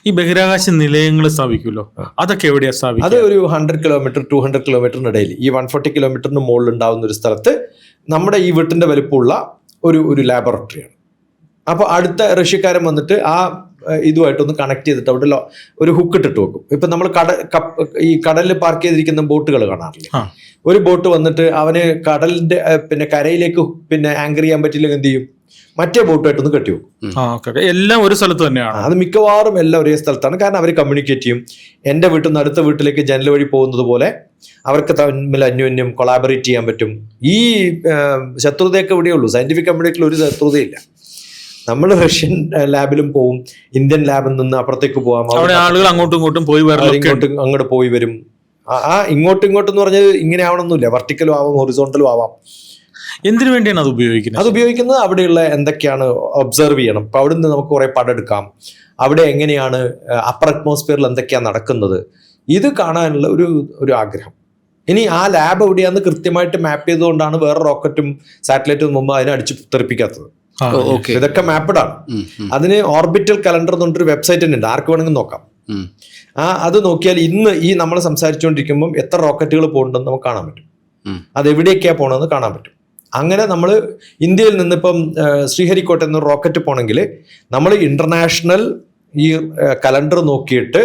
ഈ ബഹിരാകാശ നിലയങ്ങൾ സ്ഥാപിക്കുമല്ലോ, അതൊക്കെ എവിടെയാ സ്ഥാപിക്കുക? അത് ഒരു 100 കിലോമീറ്റർ 200 കിലോമീറ്ററിനിടയിൽ ഈ 140 കിലോമീറ്ററിന് മുകളിൽ ഉണ്ടാവുന്ന ഒരു സ്ഥലത്ത് നമ്മുടെ ഈ വീട്ടിന്റെ വലുപ്പമുള്ള ഒരു ലാബോറട്ടറിയാണ്. അപ്പോൾ അടുത്ത റഷ്യക്കാരൻ വന്നിട്ട് ആ ഇതുമായിട്ടൊന്ന് കണക്ട് ചെയ്തിട്ട് അവിടെ ഒരു ഹുക്ക് ഇട്ടിട്ട് വെക്കും. ഇപ്പൊ നമ്മൾ ഈ കടലിൽ പാർക്ക് ചെയ്തിരിക്കുന്ന ബോട്ടുകൾ കാണാറില്ലേ? ഒരു ബോട്ട് വന്നിട്ട് അവന് കടലിന്റെ കരയിലേക്ക് ആങ്കർ ചെയ്യാൻ പറ്റില്ലെങ്കിൽ എന്ത് ചെയ്യും? മറ്റേ ബോട്ടുമായിട്ടൊന്ന് കെട്ടി വെക്കും. എല്ലാം ഒരു സ്ഥലത്ത് തന്നെയാണ്. അത് മിക്കവാറും എല്ലാം ഒരേ സ്ഥലത്താണ്. കാരണം അവർ കമ്മ്യൂണിക്കേറ്റ് ചെയ്യും. എൻ്റെ വീട്ടിൽ നിന്ന് അടുത്ത വീട്ടിലേക്ക് ജനൽ വഴി പോകുന്നത് പോലെ അവർക്ക് തമ്മിൽ അന്യോന്യം കൊളാബറേറ്റ് ചെയ്യാൻ പറ്റും. ഈ ശത്രുതയൊക്കെ ഇവിടെയുള്ളൂ. സയന്റിഫിക് കമ്മ്യൂണിറ്റിയിൽ ഒരു ശത്രുതയില്ല. നമ്മൾ റഷ്യൻ ലാബിലും പോവും, ഇന്ത്യൻ ലാബിൽ നിന്ന് അപ്പുറത്തേക്ക് പോവാം. ആളുകൾ അങ്ങോട്ടും ഇങ്ങോട്ടും അങ്ങോട്ട് പോയി വരും. ഇങ്ങോട്ടും എന്ന് പറഞ്ഞത് ഇങ്ങനെ ആവണമെന്നില്ല, വെർട്ടിക്കലും ആവാം, ഹൊറിസോണ്ടലും ആവാം. എന്തിനു വേണ്ടിയാണ് അത് ഉപയോഗിക്കുന്നത്? അത് ഉപയോഗിക്കുന്നത് അവിടെയുള്ള എന്തൊക്കെയാണ് ഒബ്സർവ് ചെയ്യണം. അപ്പൊ അവിടെ നിന്ന് നമുക്ക് കുറെ പടം എടുക്കാം. അവിടെ എങ്ങനെയാണ് അപ്പർ അറ്റ്മോസ്ഫിയറിൽ എന്തൊക്കെയാണ് നടക്കുന്നത്, ഇത് കാണാനുള്ള ഒരു ആഗ്രഹം. ഇനി ആ ലാബ് എവിടെയാന്ന് കൃത്യമായിട്ട് മാപ്പ് ചെയ്തുകൊണ്ടാണ് വേറെ റോക്കറ്റും സാറ്റലൈറ്റും മുമ്പ് അതിനെ അടിച്ചു തെറിപ്പിക്കാത്തത്. ഇതൊക്കെ മാപ്പ്ഡ് ആണ്. അതിന് ഓർബിറ്റൽ കലണ്ടർ എന്ന് പറഞ്ഞൊരു വെബ്സൈറ്റ് തന്നെ ഉണ്ട്, ആർക്ക് വേണമെങ്കിൽ നോക്കാം. അത് നോക്കിയാൽ ഇന്ന് ഈ നമ്മൾ സംസാരിച്ചുകൊണ്ടിരിക്കുമ്പോൾ എത്ര റോക്കറ്റുകൾ പോകുന്നുണ്ടെന്ന് നമുക്ക് കാണാൻ പറ്റും. അത് എവിടെയൊക്കെയാണ് പോകണമെന്ന് കാണാൻ പറ്റും. അങ്ങനെ നമ്മൾ ഇന്ത്യയിൽ നിന്നിപ്പം ശ്രീഹരിക്കോട്ട എന്നൊരു റോക്കറ്റ് പോകണമെങ്കിൽ നമ്മൾ ഇന്റർനാഷണൽ ഈ കലണ്ടർ നോക്കിയിട്ട്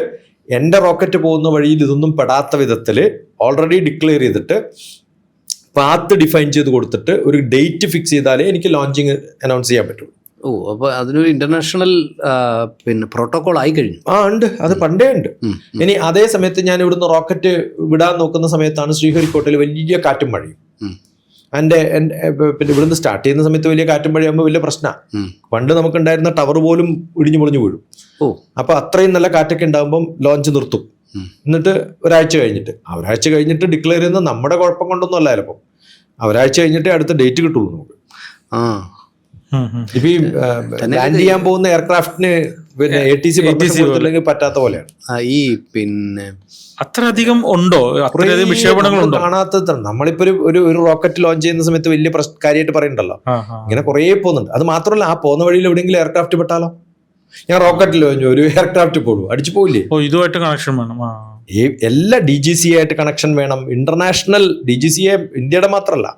എൻ്റെ റോക്കറ്റ് പോകുന്ന വഴിയിൽ ഇതൊന്നും പെടാത്ത വിധത്തിൽ ഓൾറെഡി ഡിക്ലെയർ ചെയ്തിട്ട് പാത്ത് ഡിഫൈൻ ചെയ്ത് കൊടുത്തിട്ട് ഒരു ഡേറ്റ് ഫിക്സ് ചെയ്താലേ എനിക്ക് ലോഞ്ചിങ് അനൗൺസ് ചെയ്യാൻ പറ്റുള്ളൂ. അപ്പോൾ അതിനൊരു ഇന്റർനാഷണൽ പ്രോട്ടോകോൾ ആയി കഴിഞ്ഞു. ഉണ്ട്, അത് പണ്ടേ ഉണ്ട്. ഇനി അതേ സമയത്ത് ഞാൻ ഇവിടുന്ന് റോക്കറ്റ് വിടാൻ നോക്കുന്ന സമയത്താണ് ശ്രീഹരിക്കോട്ടയിൽ വലിയ കാറ്റും മഴയും. പിന്നെ ഇവിടുന്ന് സ്റ്റാർട്ട് ചെയ്യുന്ന സമയത്ത് വലിയ കാറ്റും മഴയാകുമ്പോൾ വലിയ പ്രശ്നമാണ്. പണ്ട് നമുക്കുണ്ടായിരുന്ന ടവർ പോലും ഇടിഞ്ഞു പൊളിഞ്ഞു വീഴും. അപ്പൊ അത്രയും നല്ല കാറ്റൊക്കെ ഉണ്ടാകുമ്പം ലോഞ്ച് നിർത്തും. എന്നിട്ട് ഒരാഴ്ച കഴിഞ്ഞിട്ട് ഡിക്ലെയർ ചെയ്യുന്നത് നമ്മുടെ കുഴപ്പം കൊണ്ടൊന്നും അല്ല ചിലപ്പോൾ. ഒരാഴ്ച കഴിഞ്ഞിട്ടേ അടുത്ത ഡേറ്റ് കിട്ടുള്ളൂ നമുക്ക്. ഇപ്പൊ ഈ ലാൻഡ് ചെയ്യാൻ പോകുന്ന എയർക്രാഫ്റ്റിന് പിന്നെ ATC കൊടുത്തില്ലെങ്കിൽ പറ്റാത്ത പോലെയാണ്. ഈ പിന്നെ അത്രയധികം ഉണ്ടോ, അത്രയധികം വിക്ഷേപണങ്ങളുണ്ടോ? കാണാത്തത് നമ്മളിപ്പോ ഒരു റോക്കറ്റ് ലോഞ്ച് ചെയ്യുന്ന സമയത്ത് വലിയ കാര്യമായിട്ട് പറയണ്ടല്ലോ, ഇങ്ങനെ കുറേ പോകുന്നുണ്ട്. അത് മാത്രമല്ല, ആ പോകുന്ന വഴിയിൽ എവിടെയെങ്കിലും എയർക്രാഫ്റ്റ് പെട്ടാലോ? ഞാൻ റോക്കറ്റിൽ ലോഞ്ച് ഒരു എയർക്രാഫ്റ്റ് പോകൂ, അടിച്ചു പോയില്ലേ? ഇതുമായിട്ട് കണക്ഷൻ വേണം. എല്ലാ DGCA ആയിട്ട് കണക്ഷൻ വേണം. ഇന്റർനാഷണൽ DGCA ഇന്ത്യയുടെ മാത്രമല്ല,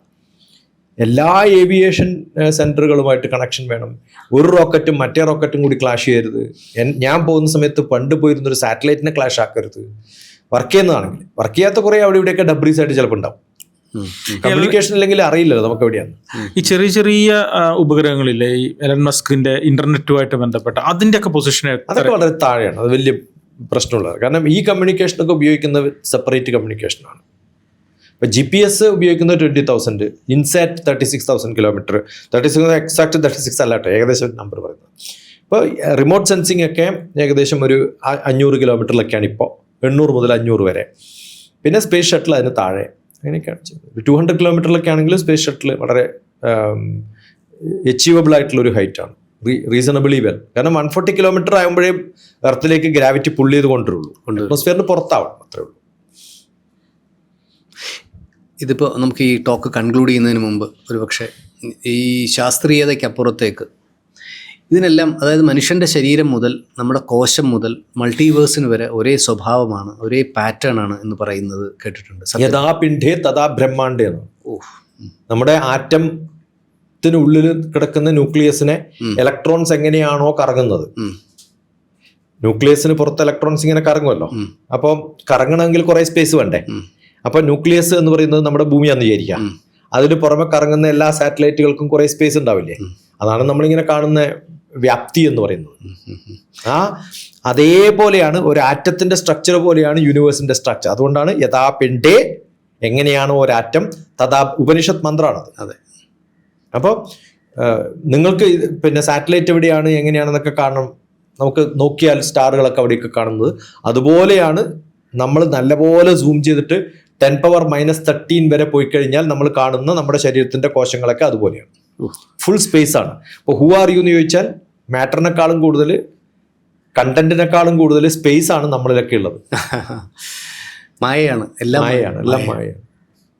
എല്ലാ ഏവിയേഷൻ സെന്ററുകളുമായിട്ട് കണക്ഷൻ വേണം. ഒരു റോക്കറ്റും മറ്റേ റോക്കറ്റും കൂടി ക്ലാഷ് ചെയ്യരുത്. ഞാൻ പോകുന്ന സമയത്ത് പണ്ട് പോയിരുന്നൊരു സാറ്റലൈറ്റിനെ ക്ലാഷ് ആക്കരുത്. വർക്ക് ചെയ്യുന്നതാണെങ്കിൽ. വർക്ക് ചെയ്യാത്ത കുറേ അവിടെ ഇവിടെയൊക്കെ ഡബ്രീസ് ആയിട്ട് ചിലപ്പോൾ ഉണ്ടാവും. കമ്മ്യൂണിക്കേഷൻ ഇല്ലെങ്കിൽ അറിയില്ലല്ലോ നമുക്ക് എവിടെയാണ്. ഈ ചെറിയ ചെറിയ ഉപഗ്രഹങ്ങളില്ലേ, ഈ എലൻ മസ്കിന്റെ ഇന്റർനെറ്റുമായിട്ട് ബന്ധപ്പെട്ട അതിന്റെയൊക്കെ പൊസിഷൻ അതൊക്കെ വളരെ താഴെയാണ്. അത് വലിയ പ്രശ്നമുള്ളത്. കാരണം ഈ കമ്മ്യൂണിക്കേഷനൊക്കെ ഉപയോഗിക്കുന്നത് സെപ്പറേറ്റ് കമ്മ്യൂണിക്കേഷനാണ്. ഇപ്പോൾ GPS ഉപയോഗിക്കുന്നത് 20,000, ഇൻസാറ്റ് 36,000 കിലോമീറ്റർ. 36 എക്സാക്ട് 36 അല്ലാട്ടോ, ഏകദേശം നമ്പർ പറയുന്നത്. ഇപ്പോൾ റിമോട്ട് സെൻസിങ് ഒക്കെ ഏകദേശം ഒരു 500 കിലോമീറ്ററിലൊക്കെയാണ് ഇപ്പോൾ, 800 മുതൽ 500 വരെ. പിന്നെ സ്പേസ് ഷട്ടിൽ അതിന് താഴെ അങ്ങനെയൊക്കെയാണ് ചെയ്യുന്നത്. ഒരു 200 കിലോമീറ്ററിലൊക്കെ ആണെങ്കിലും സ്പേസ് ഷട്ടിൽ വളരെ അച്ചീവബിൾ ആയിട്ടുള്ളൊരു ഹൈറ്റാണ്, റീസണബിളി വെൽ. കാരണം 140 കിലോമീറ്റർ ആകുമ്പോഴേ എർത്തിലേക്ക് ഗ്രാവിറ്റി പുൾ ചെയ്ത് കൊണ്ടുവരുള്ളൂ, അറ്റ്മോസ്ഫിയറിന് പുറത്താവണം, അത്രേ ഉള്ളൂ. ഇതിപ്പോൾ നമുക്ക് ഈ ടോക്ക് കൺക്ലൂഡ് ചെയ്യുന്നതിന് മുമ്പ് ഒരുപക്ഷെ ഈ ശാസ്ത്രീയതയ്ക്കപ്പുറത്തേക്ക് ഇതിനെല്ലാം, അതായത് മനുഷ്യൻ്റെ ശരീരം മുതൽ നമ്മുടെ കോശം മുതൽ മൾട്ടിവേഴ്സിന് വരെ ഒരേ സ്വഭാവമാണ്, ഒരേ പാറ്റേൺ ആണ് എന്ന് പറയുന്നത് കേട്ടിട്ടുണ്ട്. യഥാ പിണ്ഡേ തഥാ ബ്രഹ്മാണ്ഡേ എന്ന്. നമ്മുടെ ആറ്റത്തിനുള്ളിൽ കിടക്കുന്ന ന്യൂക്ലിയസിനെ ഇലക്ട്രോൺസ് എങ്ങനെയാണോ കറങ്ങുന്നത്, ന്യൂക്ലിയസിന് പുറത്ത് ഇലക്ട്രോൺസ് ഇങ്ങനെ കറങ്ങുമല്ലോ. അപ്പോൾ കറങ്ങണമെങ്കിൽ കുറേ സ്പേസ് വേണ്ടേ. അപ്പോൾ ന്യൂക്ലിയസ് എന്ന് പറയുന്നത് നമ്മുടെ ഭൂമിയാണെന്ന് വിചാരിക്കാം. അതിന് പുറമെ കറങ്ങുന്ന എല്ലാ സാറ്റലൈറ്റുകൾക്കും കുറേ സ്പേസ് ഉണ്ടാവില്ലേ. അതാണ് നമ്മളിങ്ങനെ കാണുന്ന വ്യാപ്തി എന്ന് പറയുന്നത്. അതേപോലെയാണ് ഒരു ആറ്റത്തിന്റെ സ്ട്രക്ചർ പോലെയാണ് യൂണിവേഴ്സിന്റെ സ്ട്രക്ചർ. അതുകൊണ്ടാണ് യഥാ പിണ്ഡേ, എങ്ങനെയാണോ ഒരു ആറ്റം, തഥാ ഉപനിഷത്ത് മന്ത്രമാണത്. അതെ. അപ്പോൾ നിങ്ങൾക്ക് പിന്നെ സാറ്റലൈറ്റ് എവിടെയാണ് എങ്ങനെയാണെന്നൊക്കെ കാണണം. നമുക്ക് നോക്കിയാൽ സ്റ്റാറുകളൊക്കെ അവിടെയൊക്കെ കാണുന്നത് അതുപോലെയാണ്. നമ്മൾ നല്ലപോലെ സൂം ചെയ്തിട്ട് 10⁻⁻13 വരെ പോയി കഴിഞ്ഞാൽ നമ്മൾ കാണുന്ന നമ്മുടെ ശരീരത്തിന്റെ കോശങ്ങളൊക്കെ അതുപോലെയാണ്. ഫുൾ സ്പേസ് ആണ്. ഇപ്പോൾ ഹു ആർ യു എന്ന് ചോദിച്ചാൽ മാറ്ററിനെക്കാളും കൂടുതൽ, കണ്ടന്റിനെക്കാളും കൂടുതൽ സ്പേസ് ആണ് നമ്മളിലൊക്കെ ഉള്ളത്. മായയാണ്, എല്ലാം മായയാണ്.